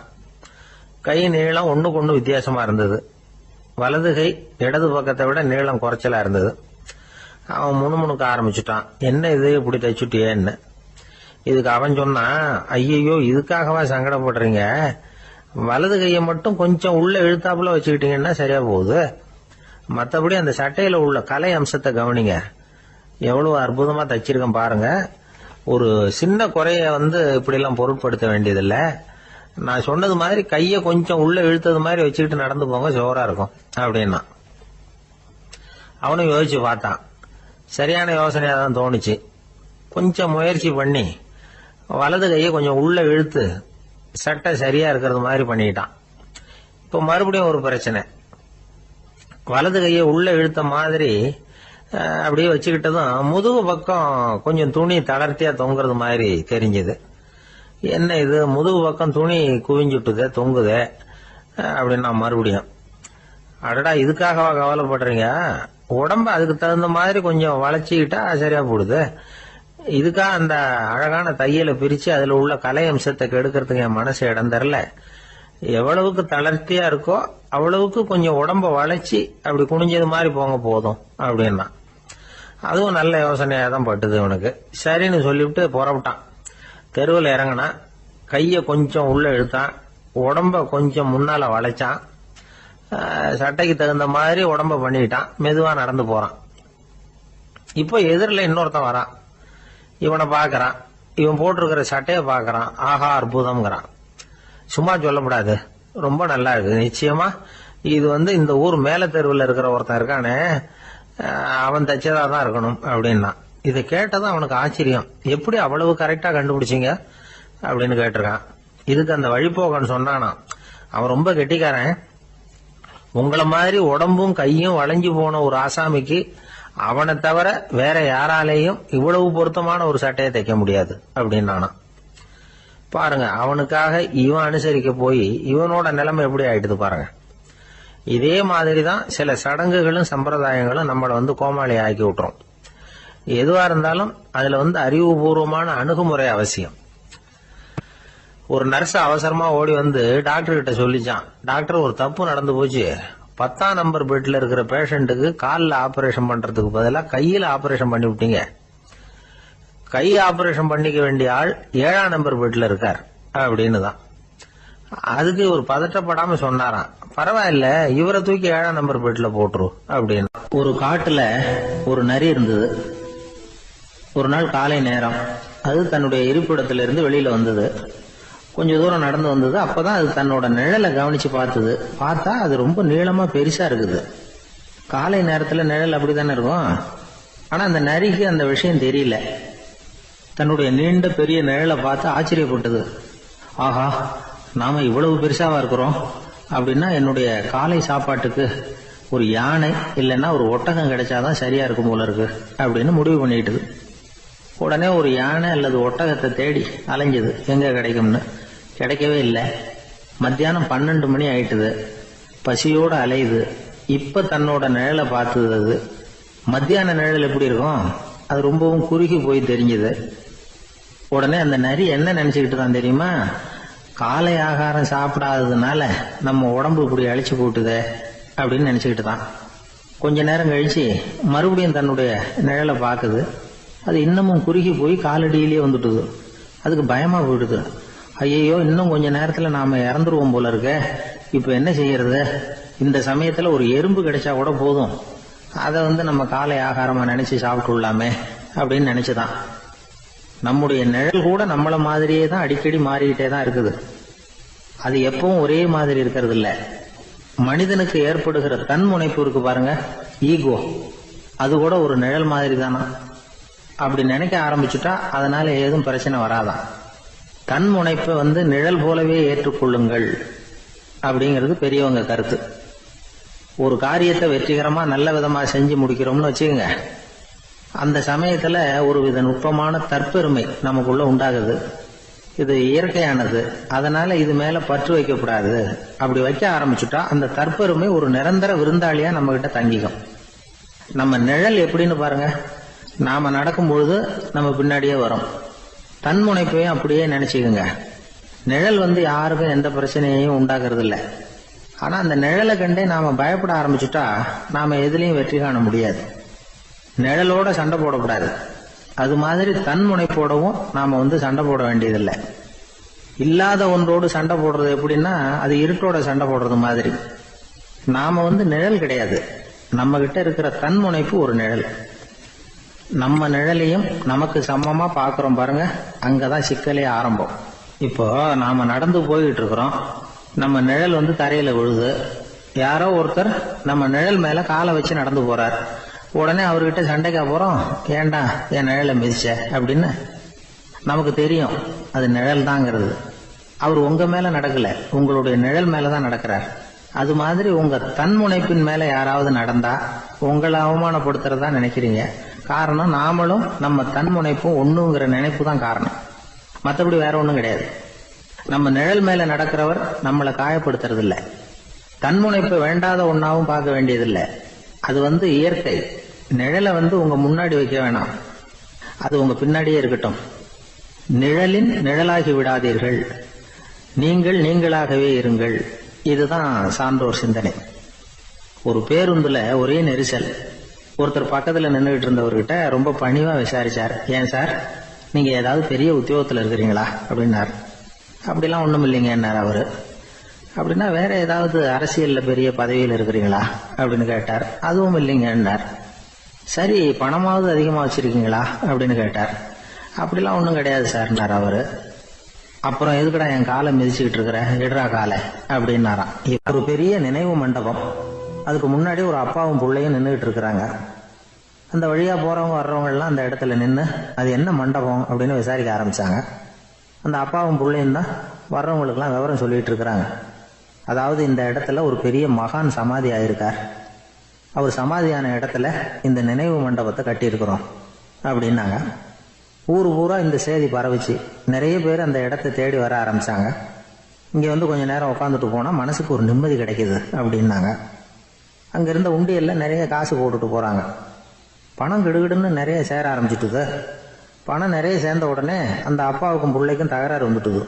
Speaker 1: கை நீளம் ஒண்ணுக்கு ஒண்ணு வித்தியாசமா இருந்தது. வலது கை இடது பக்கத்தை விட நீளம் குறைச்சலா இருந்தது. அவன் முணுமுணுக்க ஆரம்பிச்சுட்டான், என்ன இது இப்படி தைச்சுட்டியேன்னு. இதுக்கு அவன் சொன்னான், ஐயோ, இதுக்காகவா சங்கடப்படுறீங்க? வலது கையை மட்டும் கொஞ்சம் உள்ள இழுத்தாப்புல வச்சுக்கிட்டீங்கன்னா சரியா போகுது. மற்றபடி அந்த சட்டையில உள்ள கலை அம்சத்தை கவனிங்க, எவ்வளவு அற்புதமா தைச்சிருக்கேன் பாருங்க. ஒரு சின்ன குறைய இப்படி எல்லாம் பொருட்படுத்த வேண்டியதில்லை. நான் சொன்னது மாதிரி கைய கொஞ்சம் உள்ள இழுத்தது மாதிரி வச்சுக்கிட்டு நடந்து போங்க, ஜோரா இருக்கும் அப்படின்னா. அவனும் யோசிச்சு பார்த்தான். சரியான யோசனையா தான் தோணுச்சு. கொஞ்சம் முயற்சி பண்ணி வலது கையை கொஞ்சம் உள்ள இழுத்து சட்டை சரியா இருக்கிறது மாதிரி பண்ணிட்டான். இப்ப மறுபடியும் ஒரு பிரச்சனை. வலது கையை உள்ள இழுத்த மாதிரி அப்படியே வச்சுக்கிட்டதும் முதுகு பக்கம் கொஞ்சம் துணி தளர்த்தியா தொங்குறது மாதிரி தெரிஞ்சது. என்ன இது, முதுகு பக்கம் துணி குவிஞ்சுட்டுதே, தொங்குதே அப்படின்னா மறுபடியும், அடடா, இதுக்காகவா கவலைப்படுறீங்க? உடம்ப அதுக்கு தகுந்த மாதிரி கொஞ்சம் வளைச்சிக்கிட்டா சரியா போடுது. இதுக்காக அந்த அழகான தையலை பிரிச்சு அதுல உள்ள கலை அம்சத்தை கெடுக்கிறதுக்கு என் மனசு இடம் தரல. எவ்வளவுக்கு தளர்த்தியா இருக்கோ அவ்வளவுக்கு கொஞ்சம் உடம்ப வளைச்சி அப்படி குனிஞ்சது மாதிரி போங்க போதும் அப்படின்னா. அதுவும் நல்ல யோசனையா தான் பட்டுது இவனுக்கு. சரின்னு சொல்லிவிட்டு புறப்பட்டான். தெருவில் இறங்கினா, கைய கொஞ்சம் உள்ள இழுத்தான், உடம்ப கொஞ்சம் முன்னால வளைச்சான், சட்டைக்கு தகுந்த மாதிரி உடம்ப பண்ணிட்டான், மெதுவா நடந்து போறான். இப்போ எதிரில் இன்னொருத்தன் வரான். இவனை பாக்குறான், இவன் போட்டிருக்கிற சட்டையை பாக்குறான். ஆஹா, அற்புதம்ங்கிறான். சும்மா சொல்லக்கூடாது, ரொம்ப நல்லா இருக்கு, நிச்சயமா இது இந்த ஊர் மேல தெருவில் இருக்கிற ஒருத்தன் இருக்கானே, அவன் தச்சதா தான் இருக்கணும் அப்படின்னா. இதை கேட்டதான் அவனுக்கு ஆச்சரியம். எப்படி அவ்வளவு கரெக்டா கண்டுபிடிச்சிங்க அப்படின்னு கேட்டிருக்கான். இதுக்கு அந்த வழிபோகன்னு சொன்னானா, அவன் ரொம்ப கெட்டிக்காரன். உங்களை மாதிரி உடம்பும் கையும் வளைஞ்சு போன ஒரு ஆசாமிக்கு அவனை தவிர வேற யாராலேயும் இவ்வளவு பொருத்தமான ஒரு சட்டையை தைக்க முடியாது அப்படின்னானா. பாருங்க, அவனுக்காக இவன் அனுசரிக்க போய் இவனோட நிலைமை எப்படி ஆயிடுது பாருங்க. இதே மாதிரிதான் சில சடங்குகளும் சம்பிரதாயங்களும் நம்மளை கோமாளி ஆக்கி விட்டுரும். எதுவா இருந்தாலும் அதுல அறிவுபூர்வமான அணுகுமுறை அவசியம். ஒரு நர்ஸ் அவசரமா ஓடி டாக்டர் கிட்ட சொல்லிச்சான், டாக்டர், ஒரு தப்பு நடந்து போச்சு. 10ஆம் நம்பர் பெட்ல இருக்கிற பேஷண்ட்டுக்கு காலில் ஆபரேஷன் பண்றதுக்கு பதிலாக கையில ஆபரேஷன் பண்ணி விட்டீங்க. கை ஆபரேஷன் பண்ணிக்க வேண்டிய ஆள் 7ஆம் நம்பர் பெட்ல இருக்கார் அப்படின்னு தான். அதுக்கு ஒரு பதட்டப்படாம சொன்னாராம், பரவாயில்ல, இவரை தூக்கி 7ஆம் நம்பர் பெட்ல போட்டுரு அப்படின்னு.
Speaker 2: ஒரு காட்டுல ஒரு நரி இருந்தது. ஒரு நாள் காலை நேரம் அது தன்னுடைய இருப்பிடத்திலிருந்து வெளியில வந்தது. கொஞ்ச தூரம் நடந்து வந்தது. அப்பதான் அது தன்னோட நிழலை கவனிச்சு பார்த்தது. பார்த்தா அது ரொம்ப நீளமா பெருசா இருக்குது. காலை நேரத்துல நிழல் அப்படித்தானே இருக்கும். ஆனா அந்த நரிக்கு அந்த விஷயம் தெரியல. தன்னுடைய நீண்ட பெரிய நிழலை பார்த்து ஆச்சரியப்பட்டது. ஆஹா, நாம இவ்வளவு பெருசாவா இருக்கிறோம் அப்படின்னா என்னுடைய காலை சாப்பாட்டுக்கு ஒரு யானை இல்லைன்னா ஒரு ஒட்டகம் கிடைச்சாதான் சரியா இருக்கும் போல இருக்கு அப்படின்னு முடிவு பண்ணிட்டுது. உடனே ஒரு யானை அல்லது ஒட்டகத்தை தேடி அலைஞ்சது, எங்க கிடைக்கும்னு. கிடைக்கவே இல்லை. மத்தியானம் 12 மணி ஆயிட்டுது. பசியோட அலையுது. இப்ப தன்னோட நிழலை பார்த்தது. அது மத்தியான நிழல் எப்படி இருக்கும், அது ரொம்பவும் குறுகி போய் தெரிஞ்சுது. உடனே அந்த நரி என்ன நினைச்சுக்கிட்டு தான் தெரியுமா, காலை ஆகாரம் சாப்பிடாததுனால நம்ம உடம்பு இப்படி அழிச்சு போட்டுது அப்படின்னு நினைச்சுக்கிட்டு தான். கொஞ்ச நேரம் கழிச்சு மறுபடியும் தன்னுடைய நிழலை பார்க்குது. அது இன்னமும் குறுகி போய் காலடியிலேயே வந்துட்டுது. அதுக்கு பயமா போயிடுது. ஐயோ, இன்னும் கொஞ்ச நேரத்துல நாம இறந்துருவோம் போல இருக்க. இப்ப என்ன செய்யறது? இந்த சமயத்துல ஒரு எறும்பு கிடைச்சா கூட போதும், அதை நம்ம காலை ஆகாரமா நினைச்சு சாப்பிட்டுள்ளாமே அப்படின்னு நினைச்சுதான். நம்முடைய நிழல் கூட நம்மள மாதிரியே தான் அடிக்கடி மாறிக்கிட்டே தான் இருக்குது. அது எப்பவும் ஒரே மாதிரி இருக்கிறது இல்ல. மனிதனுக்கு ஏற்படுகிற தன்முனைப்பு இருக்கு பாருங்க, ஈகோ, அது கூட ஒரு நிழல் மாதிரி தானா. அப்படி நினைக்க ஆரம்பிச்சுட்டா அதனால ஏதும் பிரச்சனை வராதான். தன்முனைப்பை நிழல் போலவே ஏற்றுக்கொள்ளுங்கள் அப்படிங்கிறது பெரியவங்க கருத்து. ஒரு காரியத்தை வெற்றிகரமா நல்ல விதமா செஞ்சு முடிக்கிறோம்னு வச்சுக்கோங்க, அந்த சமயத்துல ஒரு வித நுட்பமான தற்பெருமை நமக்குள்ள உண்டாகுது. இது இயற்கையானது, அதனால இது மேல பற்று வைக்கக்கூடாது. அப்படி வைக்க ஆரம்பிச்சுட்டா அந்த தற்பெருமை ஒரு நிரந்தர விருந்தாளியா நம்ம கிட்ட தங்கிக்கும். நம்ம நிழல் எப்படின்னு பாருங்க, நாம நடக்கும் பொழுது நம்ம பின்னாடியே வரும். தன்முனைப்பையும் அப்படியே நினைச்சுக்குங்க. நிழல் யாருக்கும் எந்த பிரச்சனையையும் உண்டாக்குறது இல்லை. ஆனா அந்த நிழலை கண்டே நாம பயப்பட ஆரம்பிச்சுட்டா நாம எதுலையும் வெற்றி காண முடியாது. நிழலோட சண்டை போடக்கூடாது. அது மாதிரி தன்முனைப்போடவும் நாம சண்டை போட வேண்டியதில்லை. இல்லாத ஒன்றோடு சண்டை போடுறது எப்படின்னா, அது இருட்டோட சண்டை போடுறது மாதிரி. நாம நிழல் கிடையாது, நம்ம கிட்ட இருக்கிற தன்முனைப்பு ஒரு நிழல். நம்ம நிழலையும் நமக்கு சமமா பாக்குறோம் பாருங்க, அங்கதான் சிக்கலே ஆரம்பம். இப்போ நாம நடந்து போயிட்டு இருக்கிறோம், நம்ம நிழல் தரையில விழுது. யாரோ ஒருத்தர் நம்ம நிழல் மேல காலை வச்சு நடந்து போறார். உடனே அவர்கிட்ட சண்டைக்கா போறோம், ஏண்டா என் நிழலை மிதிச்ச அப்படின்னு. நமக்கு தெரியும் அது நிழல் தாங்கிறது. அவர் உங்க மேல நடக்கல, உங்களுடைய நிழல் மேலதான் நடக்கிறார். அது மாதிரி உங்க தன்முனைப்பின் மேல யாராவது நடந்தா உங்களை அவமானப்படுத்துறதா நினைக்கிறீங்க. காரணம், நாமளும் நம்ம தன்முனைப்பும் ஒண்ணுங்கிற நினைப்பு தான் காரணம், மற்றபடி வேற ஒண்ணும் கிடையாது. நம்ம நிழல் மேல நடக்கிறவர் நம்மளை காயப்படுத்துறது இல்லை. தன்முனைப்பு வேண்டாத ஒன்னாவும் பார்க்க வேண்டியதில்லை. அது இயற்கை. நிழலை உங்க முன்னாடி வைக்க வேணாம், அது உங்க பின்னாடியே இருக்கட்டும். நிழலின் நிழலாகி விடாதீர்கள், நீங்கள் நீங்களாகவே இருங்கள். இதுதான் சான்றோர் சிந்தனை. ஒரு பேருந்துல ஒரே நெரிசல். ஒருத்தர் பக்கத்துல நின்றுகிட்டு இருந்தவர்கிட்ட ரொம்ப பணிவா விசாரிச்சார், ஏன் சார் நீங்க ஏதாவது பெரிய உத்தியோகத்துல இருக்கிறீங்களா அப்படின்னார். அப்படிலாம் ஒண்ணும் இல்லைங்க என்னார் அவரு. அப்படின்னா வேற ஏதாவது அரசியல்ல பெரிய பதவியில் இருக்கிறீங்களா அப்படின்னு கேட்டார். அதுவும் இல்லைங்க என்னார். சரி, பணமாவது அதிகமா வச்சிருக்கீங்களா அப்படின்னு கேட்டார். அப்படிலாம் ஒண்ணும் கிடையாது சார்னார் அவரு. அப்புறம் எதுக்குடா என் காலை மிதிச்சுக்கிட்டு இருக்கிற, இடரா காலை அப்படின்னாராம். ஒரு பெரிய நினைவு மண்டபம், அதுக்கு முன்னாடி ஒரு அப்பாவும் பிள்ளையும் நின்றுகிட்டு இருக்கிறாங்க. அந்த வழியா போறவங்க வர்றவங்க எல்லாம் அந்த இடத்துல நின்று அது என்ன மண்டபம் அப்படின்னு விசாரிக்க ஆரம்பிச்சாங்க. அந்த அப்பாவும் பிள்ளையும் தான் வர்றவங்களுக்கெல்லாம் விவரம் சொல்லிட்டு இருக்கிறாங்க. அதாவது இந்த இடத்துல ஒரு பெரிய மகான் சமாதி ஆயிருக்கார், அவர் சமாதியான இடத்துல இந்த நினைவு மண்டபத்தை கட்டியிருக்கிறோம் அப்படின்னாங்க. ஊர் பூரா இந்த செய்தி பரவிச்சு. நிறைய பேர் அந்த இடத்தை தேடி வர ஆரம்பிச்சாங்க. இங்க கொஞ்ச நேரம் உட்காந்துட்டு போனா மனசுக்கு ஒரு நிம்மதி கிடைக்குது அப்படின்னாங்க. அங்க இருந்த உண்டியல்ல நிறைய காசு போட்டுட்டு போறாங்க. பணம் கிடுகிடுன்னு நிறைய சேர ஆரம்பிச்சுட்டுது. பணம் நிறைய சேர்ந்த உடனே அந்த அப்பாவுக்கும் பிள்ளைக்கும் தகராறு வந்துட்டுது.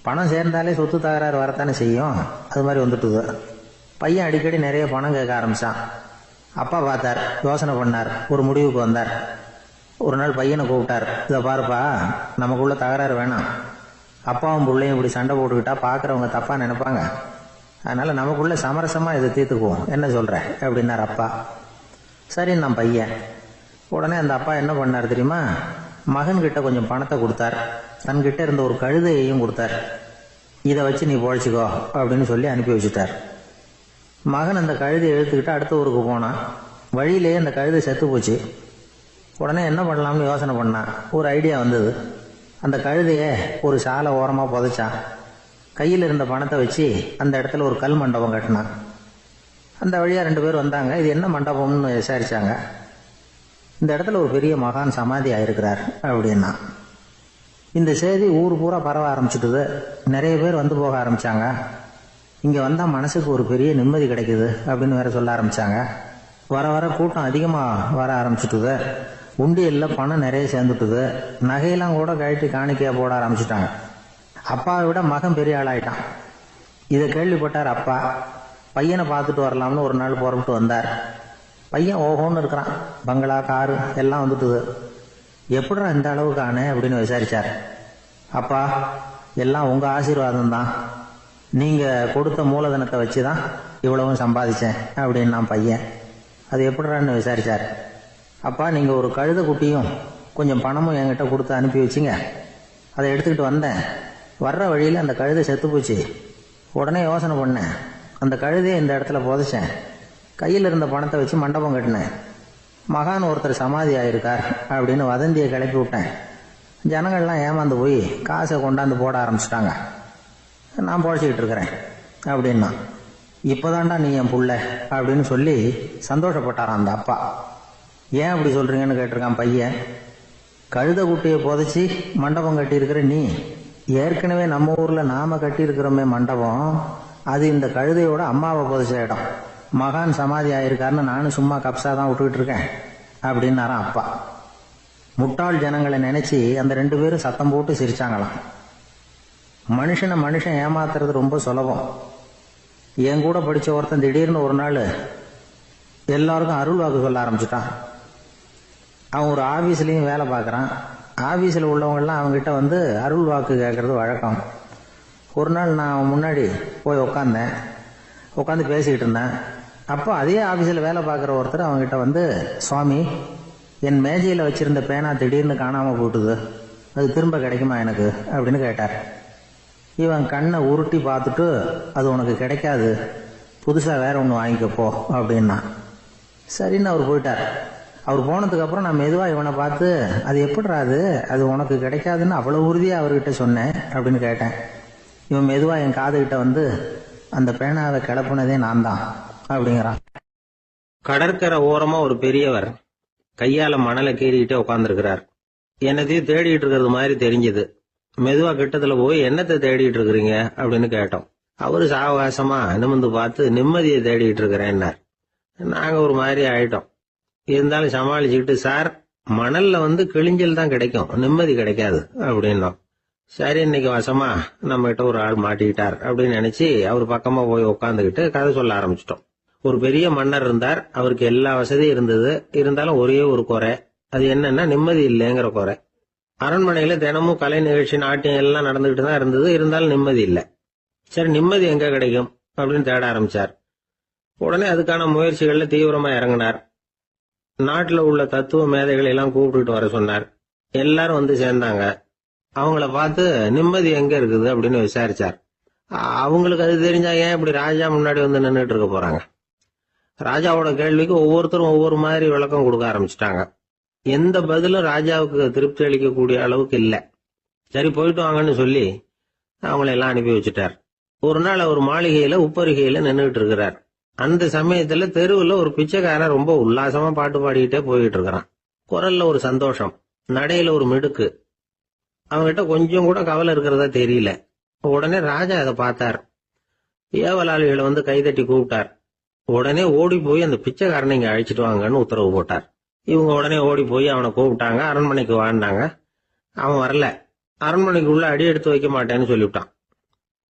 Speaker 2: பணம் சேர்ந்தாலே சொத்து தகராறு வரத்தானே செய்யும், அது மாதிரி வந்துட்டுது. பையன் அடிக்கடி நிறைய பணம் கேட்க ஆரம்பிச்சான். அப்பா பார்த்தார், யோசனை பண்ணார், ஒரு முடிவுக்கு வந்தார். ஒரு நாள் பையனை கூப்பிட்டார், இதை பாருப்பா, நமக்குள்ள தகராறு வேணாம். அப்பாவும் பிள்ளையும் இப்படி சண்டை போட்டுக்கிட்டா பாக்குறவங்க தப்பா நினைப்பாங்க. அதனால நமக்குள்ள சமரசமா இதை தீர்த்துக்குவோம், என்ன சொல்ற அப்படின்னார் அப்பா. சரி நான் பையன். உடனே அந்த அப்பா என்ன பண்ணார் தெரியுமா, மகன் கிட்ட கொஞ்சம் பணத்தை கொடுத்தார், தன்கிட்ட இருந்த ஒரு கழுதையையும் கொடுத்தார். இதை வச்சு நீ பொழைச்சிக்கோ அப்படின்னு சொல்லி அனுப்பி வச்சுட்டார். மகன் அந்த கழுதையை இழுத்துக்கிட்டு அடுத்த ஊருக்கு போனான். வழியிலேயே அந்த கழுதை செத்து போச்சு. உடனே என்ன பண்ணலாம்னு யோசனை பண்ணான். ஒரு ஐடியா வந்தது. அந்த கழுதைய ஒரு சாலை ஓரமா புதைச்சான். கையில் இருந்த பணத்தை வச்சு அந்த இடத்துல ஒரு கல் மண்டபம் கட்டினான். அந்த வழியா 2 பேர் வந்தாங்க. இது என்ன மண்டபம்னு விசாரிச்சாங்க. இந்த இடத்துல ஒரு பெரிய மகான் சமாதி ஆயிருக்கிறார் அப்படின்னா. இந்த செய்தி ஊர் பூரா பரவ ஆரம்பிச்சுட்டுது. நிறைய பேர் வந்து போக ஆரம்பிச்சாங்க. இங்க வந்தா மனசுக்கு ஒரு பெரிய நிம்மதி கிடைக்குது அப்படின்னு வேற சொல்ல ஆரம்பிச்சாங்க. வர வர கூட்டம் அதிகமா வர ஆரம்பிச்சுட்டுது. உண்டியல்ல பணம் நிறைய சேர்ந்துட்டுது. நகையெல்லாம் கூட கழட்டி காணிக்கையா போட ஆரம்பிச்சுட்டாங்க. அப்பாவை விட மகன் பெரிய ஆளாயிட்டான். இதை கேள்விப்பட்டார் அப்பா. பையனை பார்த்துட்டு வரலாம்னு ஒரு நாள் புறப்பட்டு வந்தார். பையன் ஓஹோன்னு இருக்கிறான். பங்களா, காரு எல்லாம் வந்துட்டுது. எப்படிடா இந்த அளவுக்கு ஆனே அப்படின்னு விசாரிச்சார். அப்பா, எல்லாம் உங்க ஆசீர்வாதம் தான். நீங்க கொடுத்த மூலதனத்தை வச்சுதான் இவ்வளவும் சம்பாதிச்சேன் அப்படின்னு நான் பையன். அது எப்படிடான்னு விசாரிச்சார். அப்பா, நீங்க ஒரு கழுத குட்டியும் கொஞ்சம் பணமும் என்கிட்ட கொடுத்து அனுப்பி வச்சிங்க. அதை எடுத்துக்கிட்டு வந்தேன். வர்ற வழியில் அந்த கழுதை செத்து போச்சு. உடனே யோசனை பண்ணேன். அந்த கழுதையை இந்த இடத்துல புதைச்சேன். கையில் இருந்த பணத்தை வச்சு மண்டபம் கட்டினேன். மகான் ஒருத்தர் சமாதி ஆயிருக்கார் அப்படின்னு வதந்தியை கிளப்பி விட்டேன். ஜனங்கள்லாம் ஏமாந்து போய் காசை கொண்டாந்து போட ஆரம்பிச்சிட்டாங்க. நான் பொழைச்சிக்கிட்டு இருக்கிறேன் அப்படின்னா. இப்போதான்டா நீ என் புள்ள அப்படின்னு சொல்லி சந்தோஷப்பட்டாரான் அந்த அப்பா. ஏன் அப்படி சொல்றீங்கன்னு கேட்டிருக்கான் பையன். கழுத குட்டியை புதைச்சி மண்டபம் கட்டியிருக்கிற நீ, ஏற்கனவே நம்ம ஊர்ல நாம கட்டியிருக்கிறோமே மண்டபம், அது இந்த கழுதையோட அம்மாவை புதைச்ச இடம். மகான் சமாதி ஆயிருக்காருன்னு நானும் சும்மா கப்சா தான் விட்டுக்கிட்டு இருக்கேன் அப்படின்னாரான் அப்பா. முட்டாள் ஜனங்களை நினைச்சு அந்த 2 பேரும் சத்தம் போட்டு சிரிச்சாங்களாம். மனுஷன் ஏமாத்துறது ரொம்ப சுலபம். என் கூட படிச்ச ஒருத்தன் திடீர்னு ஒரு நாள் எல்லாருக்கும் அருள் வாக்கு சொல்ல ஆரம்பிச்சுட்டான். அவன் ஒரு ஆபீஸ்லயும் வேலை பார்க்கறான். ஆபீஸ்ல உள்ளவங்கெல்லாம் அவங்ககிட்ட வந்து அருள் வாக்கு கேட்கறது வழக்கம். ஒரு நாள் நான் முன்னாடி போய் உட்காந்து பேசிக்கிட்டு இருந்தேன். அப்போ அதே ஆபீஸ்ல வேலை பார்க்குற ஒருத்தர் அவங்ககிட்ட வந்து, சுவாமி, என் மேஜையில் வச்சிருந்த பேனா திடீர்னு காணாம போட்டுது, அது திரும்ப கிடைக்குமா எனக்கு அப்படின்னு கேட்டார். இவன் கண்ணை உருட்டி பார்த்துட்டு, அது உனக்கு கிடைக்காது, புதுசா வேற ஒன்று வாங்கிக்கப்போ அப்படின்னா. சரின்னு அவர் போயிட்டார். அவர் போனதுக்கு அப்புறம் நான் மெதுவா இவனை பார்த்து, அது எப்படிடா அது உனக்கு கிடைக்காதுன்னு அவ்வளவு உறுதியா அவர்கிட்ட சொன்னேன் அப்படின்னு கேட்டேன். இவன் மெதுவா என் காதுகிட்ட வந்து, அந்த பேனாவை கிளப்புனதே நான் தான் அப்படிங்கிறான்.
Speaker 1: கடற்கரை ஓரமா ஒரு பெரியவர் கையால மணலை கீறிக்கிட்டே உட்கார்ந்துருக்கிறார். என்னத்தையும் தேடிட்டு இருக்கிறது மாதிரி தெரிஞ்சது. மெதுவா கிட்டத்துல போய், என்னத்தை தேடிட்டு இருக்கிறீங்க அப்படின்னு கேட்டோம். அவரு சாவகாசமா நிமிர்ந்து பார்த்து, நிம்மதியை தேடிட்டு இருக்கிறேன்னார். நாங்க ஒரு மாதிரி ஆயிட்டோம். இருந்தாலும் சமாளிச்சுக்கிட்டு, சார், மணல்ல வந்து கிழிஞ்சல் தான் கிடைக்கும், நிம்மதி கிடைக்காது அப்படின்னோம். சரி, இன்னைக்கு வசமா நம்ம கிட்ட ஒரு ஆள் மாட்டிக்கிட்டார் அப்படின்னு நினைச்சு அவர் பக்கமா போய் உட்காந்துக்கிட்டு கதை சொல்ல ஆரம்பிச்சிட்டோம். ஒரு பெரிய மன்னர் இருந்தார். அவருக்கு எல்லா வசதியும் இருந்தது. இருந்தாலும் ஒரே ஒரு குறை. அது என்னன்னா நிம்மதி இல்லைங்கிற குறை. அரண்மனையில தினமும் கலை நிகழ்ச்சி, நாட்டியம் எல்லாம் நடந்துகிட்டு தான் இருந்தது. இருந்தாலும் நிம்மதி இல்லை. சரி, நிம்மதி எங்க கிடைக்கும் அப்படின்னு தேட ஆரம்பிச்சார். உடனே அதுக்கான முயற்சிகள்ல தீவிரமா இறங்கினார். நாட்டுல உள்ள தத்துவ மேதைகளை எல்லாம் கூப்பிட்டுட்டு வர சொன்னார். எல்லாரும் வந்து சேர்ந்தாங்க. அவங்கள பார்த்து, நிம்மதி எங்க இருக்குது அப்படின்னு விசாரிச்சார். அவங்களுக்கு அது தெரிஞ்சா ஏன் இப்படி ராஜா முன்னாடி வந்து நின்றுட்டு இருக்க போறாங்க? ராஜாவோட கேள்விக்கு ஒவ்வொருத்தரும் ஒவ்வொரு மாதிரி விளக்கம் கொடுக்க ஆரம்பிச்சிட்டாங்க. எந்த பதிலும் ராஜாவுக்கு திருப்தி அளிக்கக்கூடிய அளவுக்கு இல்லை. சரி, போயிட்டு வாங்கன்னு சொல்லி அவங்கள எல்லாம் அனுப்பி வச்சுட்டார். ஒரு நாள் அவர் மாளிகையில உப்பருகையில நின்றுட்டு இருக்கிறார். அந்த சமயத்துல தெருவுல ஒரு பிச்சைக்காரன் ரொம்ப உல்லாசமா பாட்டு பாடிக்கிட்டே போயிட்டு இருக்கிறான். குரல்ல ஒரு சந்தோஷம், நடையில ஒரு மிடுக்கு. அவங்ககிட்ட கொஞ்சம் கூட கவலை இருக்கிறதா தெரியல. உடனே ராஜா அதை பார்த்தார். ஏவலாளிகளை வந்து கைதட்டி கூப்பிட்டார். உடனே ஓடி போய் அந்த பிச்சைக்காரனை இங்க அழைச்சிட்டு வாங்கன்னு உத்தரவு போட்டார். இவங்க உடனே ஓடி போய் அவனை கூப்பிட்டாங்க. அரண்மனைக்கு வாழ்ந்தாங்க. அவன் வரல. அரண்மனைக்குள்ள அடி எடுத்து வைக்க மாட்டேன்னு சொல்லிவிட்டான்.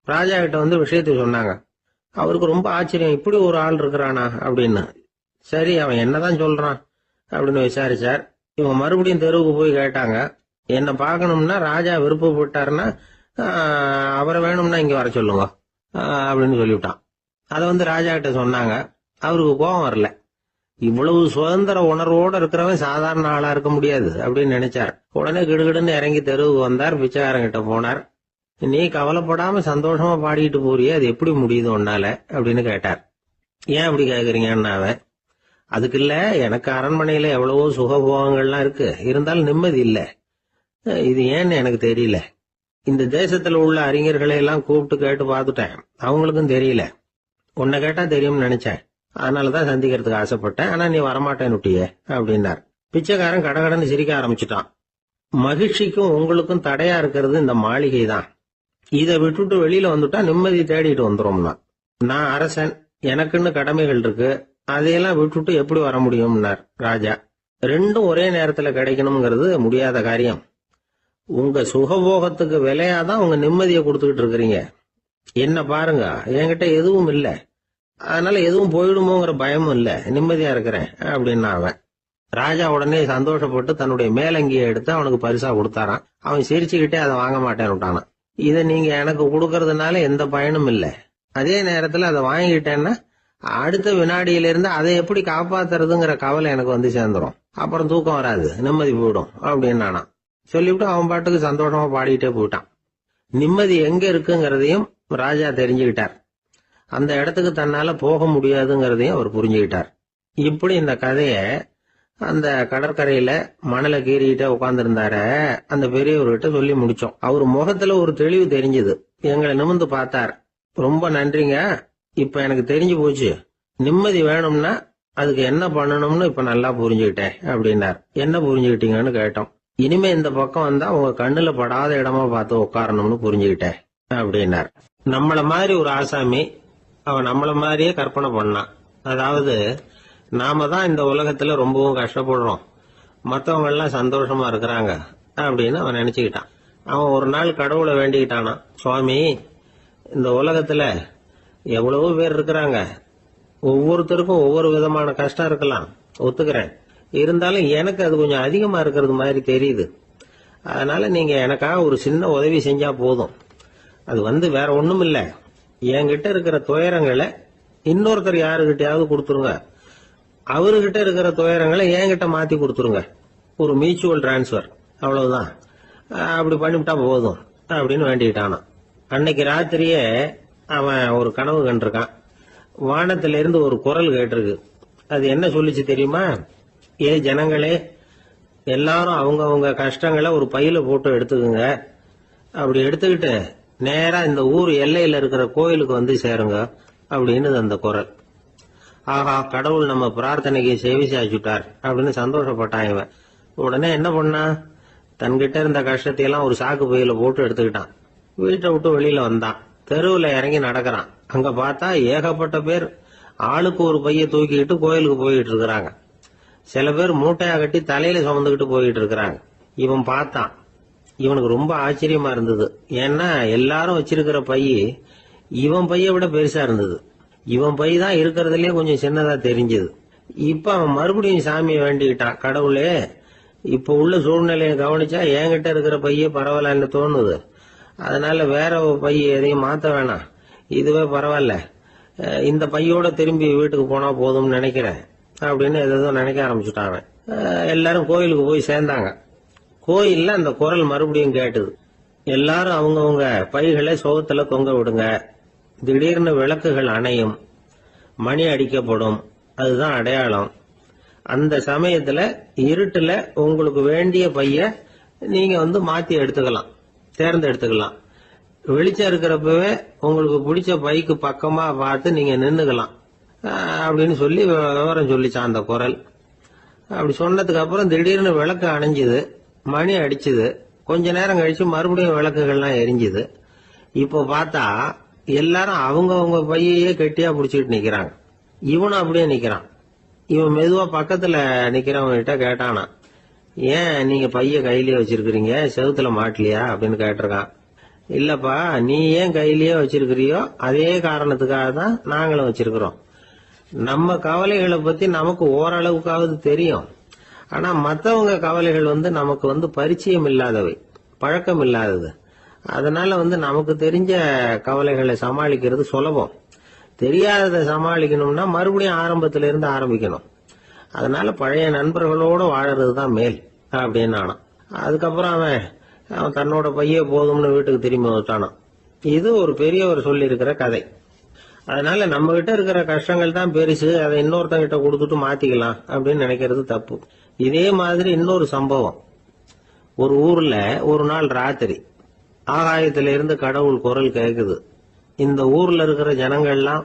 Speaker 1: ராஜா கிட்ட வந்து விஷயத்தை சொன்னாங்க. அவருக்கு ரொம்ப ஆச்சரியம், இப்படி ஒரு ஆள் இருக்கிறானா அப்படின்னு. சரி, அவன் என்னதான் சொல்றான் அப்படின்னு விசாரிச்சார். இவங்க மறுபடியும் தெருவுக்கு போய் கேட்டாங்க. என்ன பார்க்கணும்னா ராஜா விருப்பப்பட்டாருன்னா அவரை வேணும்னா இங்க வர சொல்லுங்க அப்படின்னு சொல்லிவிட்டான். அதை வந்து ராஜா கிட்ட சொன்னாங்க. அவருக்கு கோபம் வரல. இவ்வளவு சுதந்திர உணர்வோட இருக்கிறவன் சாதாரண ஆளா இருக்க முடியாது அப்படின்னு நினைச்சார். உடனே கிடுகிடுன்னு இறங்கி தெருவுக்கு வந்தார். பிச்சைக்காரங்கிட்ட போனார். நீ கவலைப்படாம சந்தோஷமா பாடிக்கிட்டு போறியே, அது எப்படி முடியுது உன்னால அப்படின்னு கேட்டார். ஏன் அப்படி கேக்குறீங்கன்னு அவன், அதுக்கு இல்ல, எனக்கு அரண்மனையில எவ்வளவோ சுகபோகங்கள்லாம் இருக்கு, இருந்தாலும் நிம்மதி இல்ல. இது ஏன்னு எனக்கு தெரியல. இந்த தேசத்துல உள்ள அறிஞர்களை எல்லாம் கூப்பிட்டு கேட்டு பார்த்துட்டேன், அவங்களுக்கும் தெரியல. உன்னை கேட்டா தெரியும்னு நினைச்சேன். அதனாலதான் சந்திக்கிறதுக்கு ஆசைப்பட்டேன். ஆனா நீ வரமாட்டேன்னு விட்டியே அப்படின்னார். பிச்சைக்காரன் கடகடன்னு சிரிக்க ஆரம்பிச்சுட்டான். மகிழ்ச்சிக்கும் உங்களுக்கும் தடையா இருக்கிறது இந்த மாளிகை தான். இதை விட்டுட்டு வெளியில வந்துட்டா நிம்மதி தேடிட்டு வந்துரும்னா. நான் அரசன், எனக்குன்னு கடமைகள் இருக்கு, அதையெல்லாம் விட்டுட்டு எப்படி வர முடியும்னார் ராஜா. ரெண்டும் ஒரே நேரத்துல கிடைக்கணுங்கிறது முடியாத காரியம். உங்க சுகபோகத்துக்கு விலையாதான் உங்க நிம்மதியை கொடுத்துக்கிட்டு இருக்கிறீங்க. என்ன பாருங்க, என்கிட்ட எதுவும் இல்ல, அதனால எதுவும் போயிடுமோங்கிற பயமும் இல்ல, நிம்மதியா இருக்கிறேன் அப்படின்னா அவன். ராஜா உடனே சந்தோஷப்பட்டு தன்னுடைய மேலங்கியை எடுத்து அவனுக்கு பரிசா கொடுத்தாரான். அவன் சிரிச்சுக்கிட்டே அதை வாங்க மாட்டேன்னு விட்டானான். இதை நீங்க எனக்கு கொடுக்கறதுனால எந்த பயனும் இல்ல, அதே நேரத்துல அதை வாங்கிட்டேன்னா அடுத்த வினாடியிலிருந்து அதை எப்படி காப்பாத்துறதுங்கிற கவலை எனக்கு வந்து சேர்ந்துரும், அப்புறம் தூக்கம் வராது, நிம்மதி போயிடும் அப்படின்னானா. சொல்லிவிட்டு அவன் பாட்டுக்கு சந்தோஷமா பாடிட்டே போயிட்டான். நிம்மதி எங்க இருக்குங்கிறதையும் ராஜா தெரிஞ்சுக்கிட்டார். அந்த இடத்துக்கு தன்னால போக முடியாதுங்கிறதையும் அவர் புரிஞ்சுக்கிட்டார். இப்படி இந்த கதைய அந்த கடற்கரையில மணலை கீறிக்கிட்டே உட்கார்ந்துருந்தார அந்த பெரியவர்கிட்ட சொல்லி முடிச்சோம். அவர் முகத்துல ஒரு தெளிவு தெரிஞ்சது. எங்களை நிமிர்ந்து பார்த்தார். ரொம்ப நன்றிங்க, இப்ப எனக்கு தெரிஞ்சு போச்சு, நிம்மதி வேணும்னா அதுக்கு என்ன பண்ணணும்னு இப்ப நல்லா புரிஞ்சுக்கிட்டேன் அப்படின்னார். என்ன புரிஞ்சுக்கிட்டீங்கன்னு கேட்டோம். இனிமே இந்த பக்கம் வந்தா உங்க கண்ணுல படாத இடமா பார்த்து உட்காரணும்னு புரிஞ்சுக்கிட்டேன் அப்படின்னார். நம்மள மாதிரி ஒரு ஆசாமி அவன் நம்மள மாதிரியே கற்பனை பண்ணான். அதாவது நாம தான் இந்த உலகத்துல ரொம்பவும் கஷ்டப்படுறோம், மத்தவங்க எல்லாம் சந்தோஷமா இருக்கிறாங்க அப்படின்னு அவன் நினைச்சுக்கிட்டான். அவன் ஒரு நாள் கடவுளை வேண்டிக்கிட்டானா, சுவாமி, இந்த உலகத்துல எவ்வளவோ பேர் இருக்கிறாங்க, ஒவ்வொருத்தருக்கும் ஒவ்வொரு விதமான கஷ்டம் இருக்கலாம், ஒத்துக்கிறேன், இருந்தாலும் எனக்கு அது கொஞ்சம் அதிகமா இருக்கிறது மாதிரி தெரியுது, அதனால நீங்க எனக்காக ஒரு சின்ன உதவி செஞ்சா போதும். அது வேற ஒண்ணும் இல்ல, என்கிட்ட இருக்கிற துயரங்களை இன்னொருத்தர் யாருகிட்டயாவது கொடுத்துருங்க, அவர்கிட்ட இருக்கிற துயரங்களை என்கிட்ட மாத்தி கொடுத்துருங்க, ஒரு மியூச்சுவல் டிரான்ஸ்பர், அவ்வளவுதான், அப்படி பண்ணிவிட்டா போதும் அப்படின்னு வேண்டிக்கிட்டானா. அன்னைக்கு ராத்திரியே அவன் ஒரு கனவு கண்டிருக்கான். வானத்தில இருந்து ஒரு குரல் கேட்டிருக்கு. அது என்ன சொல்லிச்சு தெரியுமா? ஏ ஜனங்களே, எல்லாரும் அவங்க கஷ்டங்களை ஒரு பையில போட்டு எடுத்துக்குங்க, அப்படி எடுத்துக்கிட்டு நேரா இந்த ஊர் எல்லையில இருக்கிற கோயிலுக்கு வந்து சேருங்க அப்படின்னு அந்த குரல். ஆஹா, கடவுள் நம்ம பிரார்த்தனைக்கு செவி சாய்ச்சுட்டார் அப்படின்னு சந்தோஷப்பட்டான் இவன். உடனே என்ன பண்ணா, தன்கிட்ட இருந்த கஷ்டத்தையெல்லாம் ஒரு சாக்கு பையில போட்டு எடுத்துக்கிட்டான். வீட்டை விட்டு வெளியில வந்தான். தெருவுல இறங்கி நடக்கிறான். அங்க பார்த்தா ஏகப்பட்ட பேர் ஆளுக்கு ஒரு பைய தூக்கிக்கிட்டு கோயிலுக்கு போயிட்டு இருக்கிறாங்க. சில பேர் மூட்டையா கட்டி தலையில சுமந்துக்கிட்டு போயிட்டு இருக்கிறாங்க. இவன் பார்த்தான். இவனுக்கு ரொம்ப ஆச்சரியமா இருந்தது. ஏன்னா எல்லாரும் வச்சிருக்கிற பைய இவன் பைய விட பெருசா இருந்தது. இவன் பை தான் இருக்கிறதுலயே கொஞ்சம் சின்னதா தெரிஞ்சது. இப்ப அவன் மறுபடியும் சாமியை வேண்டிக்கிட்டான். கடவுளே, இப்ப உள்ள சூழ்நிலையை கவனிச்சா என்கிட்ட இருக்கிற பைய பரவாயில்லன்னு தோணுது, அதனால வேற பைய எதையும் மாத்த வேணாம், இதுவே பரவாயில்ல, இந்த பையோட திரும்பி வீட்டுக்கு போனா போதும்னு நினைக்கிறேன் அப்படின்னு ஏதோ நினைக்க ஆரம்பிச்சுட்டான். எல்லாரும் கோயிலுக்கு போய் சேர்ந்தாங்க. கோயில்ல அந்த குரல் மறுபடியும் கேட்டுது. எல்லாரும் அவங்கவுங்க பைகளை சோகத்துல தொங்க விடுங்க, திடீர்னு விளக்குகள் அணையும், மணி அடிக்கப்படும், அதுதான் அடையாளம். அந்த சமயத்துல இருட்டுல உங்களுக்கு வேண்டிய பைய நீங்க மாத்தி எடுத்துக்கலாம், தேர்ந்தெடுத்துக்கலாம். வெளிச்சம் இருக்கிறப்பவே உங்களுக்கு பிடிச்ச பைக்கு பக்கமா பார்த்து நீங்க நின்னுக்கலாம் அப்படின்னு சொல்லி விவரம் சொல்லிச்சான் அந்த குரல். அப்படி சொன்னதுக்கு அப்புறம் திடீர்னு விளக்கு அணைஞ்சுது, மணி அடிச்சுது. கொஞ்ச நேரம் கழிச்சு மறுபடியும் விளக்குகள்லாம் எரிஞ்சுது. இப்போ பார்த்தா எல்லாரும் அவங்கவுங்க பையையே கெட்டியா புடிச்சிட்டு நிக்கிறாங்க. இவனும் அப்படியே நிக்கிறான். இவன் மெதுவா பக்கத்துல நிக்கிறவங்கிட்ட கேட்டானா, ஏன் நீங்க பைய கையிலேயே வச்சிருக்கிறீங்க, செவுத்துல மாட்டலையா அப்படின்னு கேட்டிருக்கான். இல்லப்பா, நீ ஏன் கையிலேயே வச்சிருக்கிறியோ அதே காரணத்துக்காக தான் நாங்களும் வச்சிருக்கிறோம். நம்ம கவலைகளை பத்தி நமக்கு ஓரளவுக்காவது தெரியும், ஆனா மத்தவங்க கவலைகள் நமக்கு பரிச்சயம் இல்லாதவை, பழக்கம் இல்லாதது. அதனால நமக்கு தெரிஞ்ச கவலைகளை சமாளிக்கிறது சுலபம். தெரியாததை சமாளிக்கணும்னா மறுபடியும் ஆரம்பத்தில இருந்து ஆரம்பிக்கணும். அதனால பழைய நண்பர்களோட வாழறதுதான் மேல் அப்படின்னு ஆனான். அதுக்கப்புறம் அவன் தன்னோட பைய போதும்னு வீட்டுக்கு திரும்பி வந்துட்டானான். இது ஒரு பெரியவர் சொல்லி இருக்கிற கதை. அதனால நம்ம கிட்ட இருக்கிற கஷ்டங்கள் தான் பெருசு, அதை இன்னொருத்தங்கிட்ட கொடுத்துட்டு மாத்திக்கலாம் அப்படின்னு நினைக்கிறது தப்பு. இதே மாதிரி இன்னொரு சம்பவம். ஒரு ஊர்ல ஒரு நாள் ராத்திரி ஆகாயத்தில இருந்து கடவுள் குரல் கேக்குது. இந்த ஊர்ல இருக்கிற ஜனங்கள்லாம்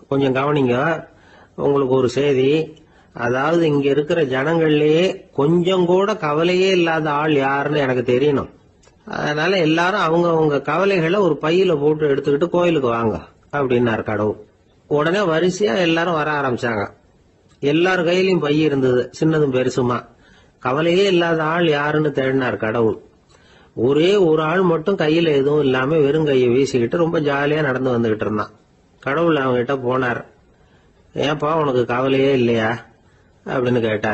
Speaker 1: கொஞ்சம் கவனிங்க, உங்களுக்கு ஒரு செய்தி. அதாவது இங்க இருக்கிற ஜனங்கள்லயே கொஞ்சம் கூட கவலையே இல்லாத ஆள் யாருன்னு எனக்கு தெரியணும். அதனால எல்லாரும் அவங்க கவலைகளை ஒரு பையில போட்டு எடுத்துக்கிட்டு கோயிலுக்கு வாங்க அப்படின்னாரு கடவுள். உடனே வரிசையா எல்லாரும் வர ஆரம்பிச்சாங்க. எல்லார் கையிலயும் பை இருந்தது, சின்னதும் பெருசுமா. கவலையே இல்லாத ஆள் யாருன்னு தேடினார் கடவுள். ஒரே ஒரு ஆள் மட்டும் கையில எதுவும் இல்லாம வெறும் கையை வீசிக்கிட்டு ரொம்ப ஜாலியா நடந்து வந்துகிட்டு இருந்தான். கடவுள் அவங்க கிட்ட போனார். ஏன்பா உனக்கு கவலையே இல்லையா அப்படின்னு கேட்டார்.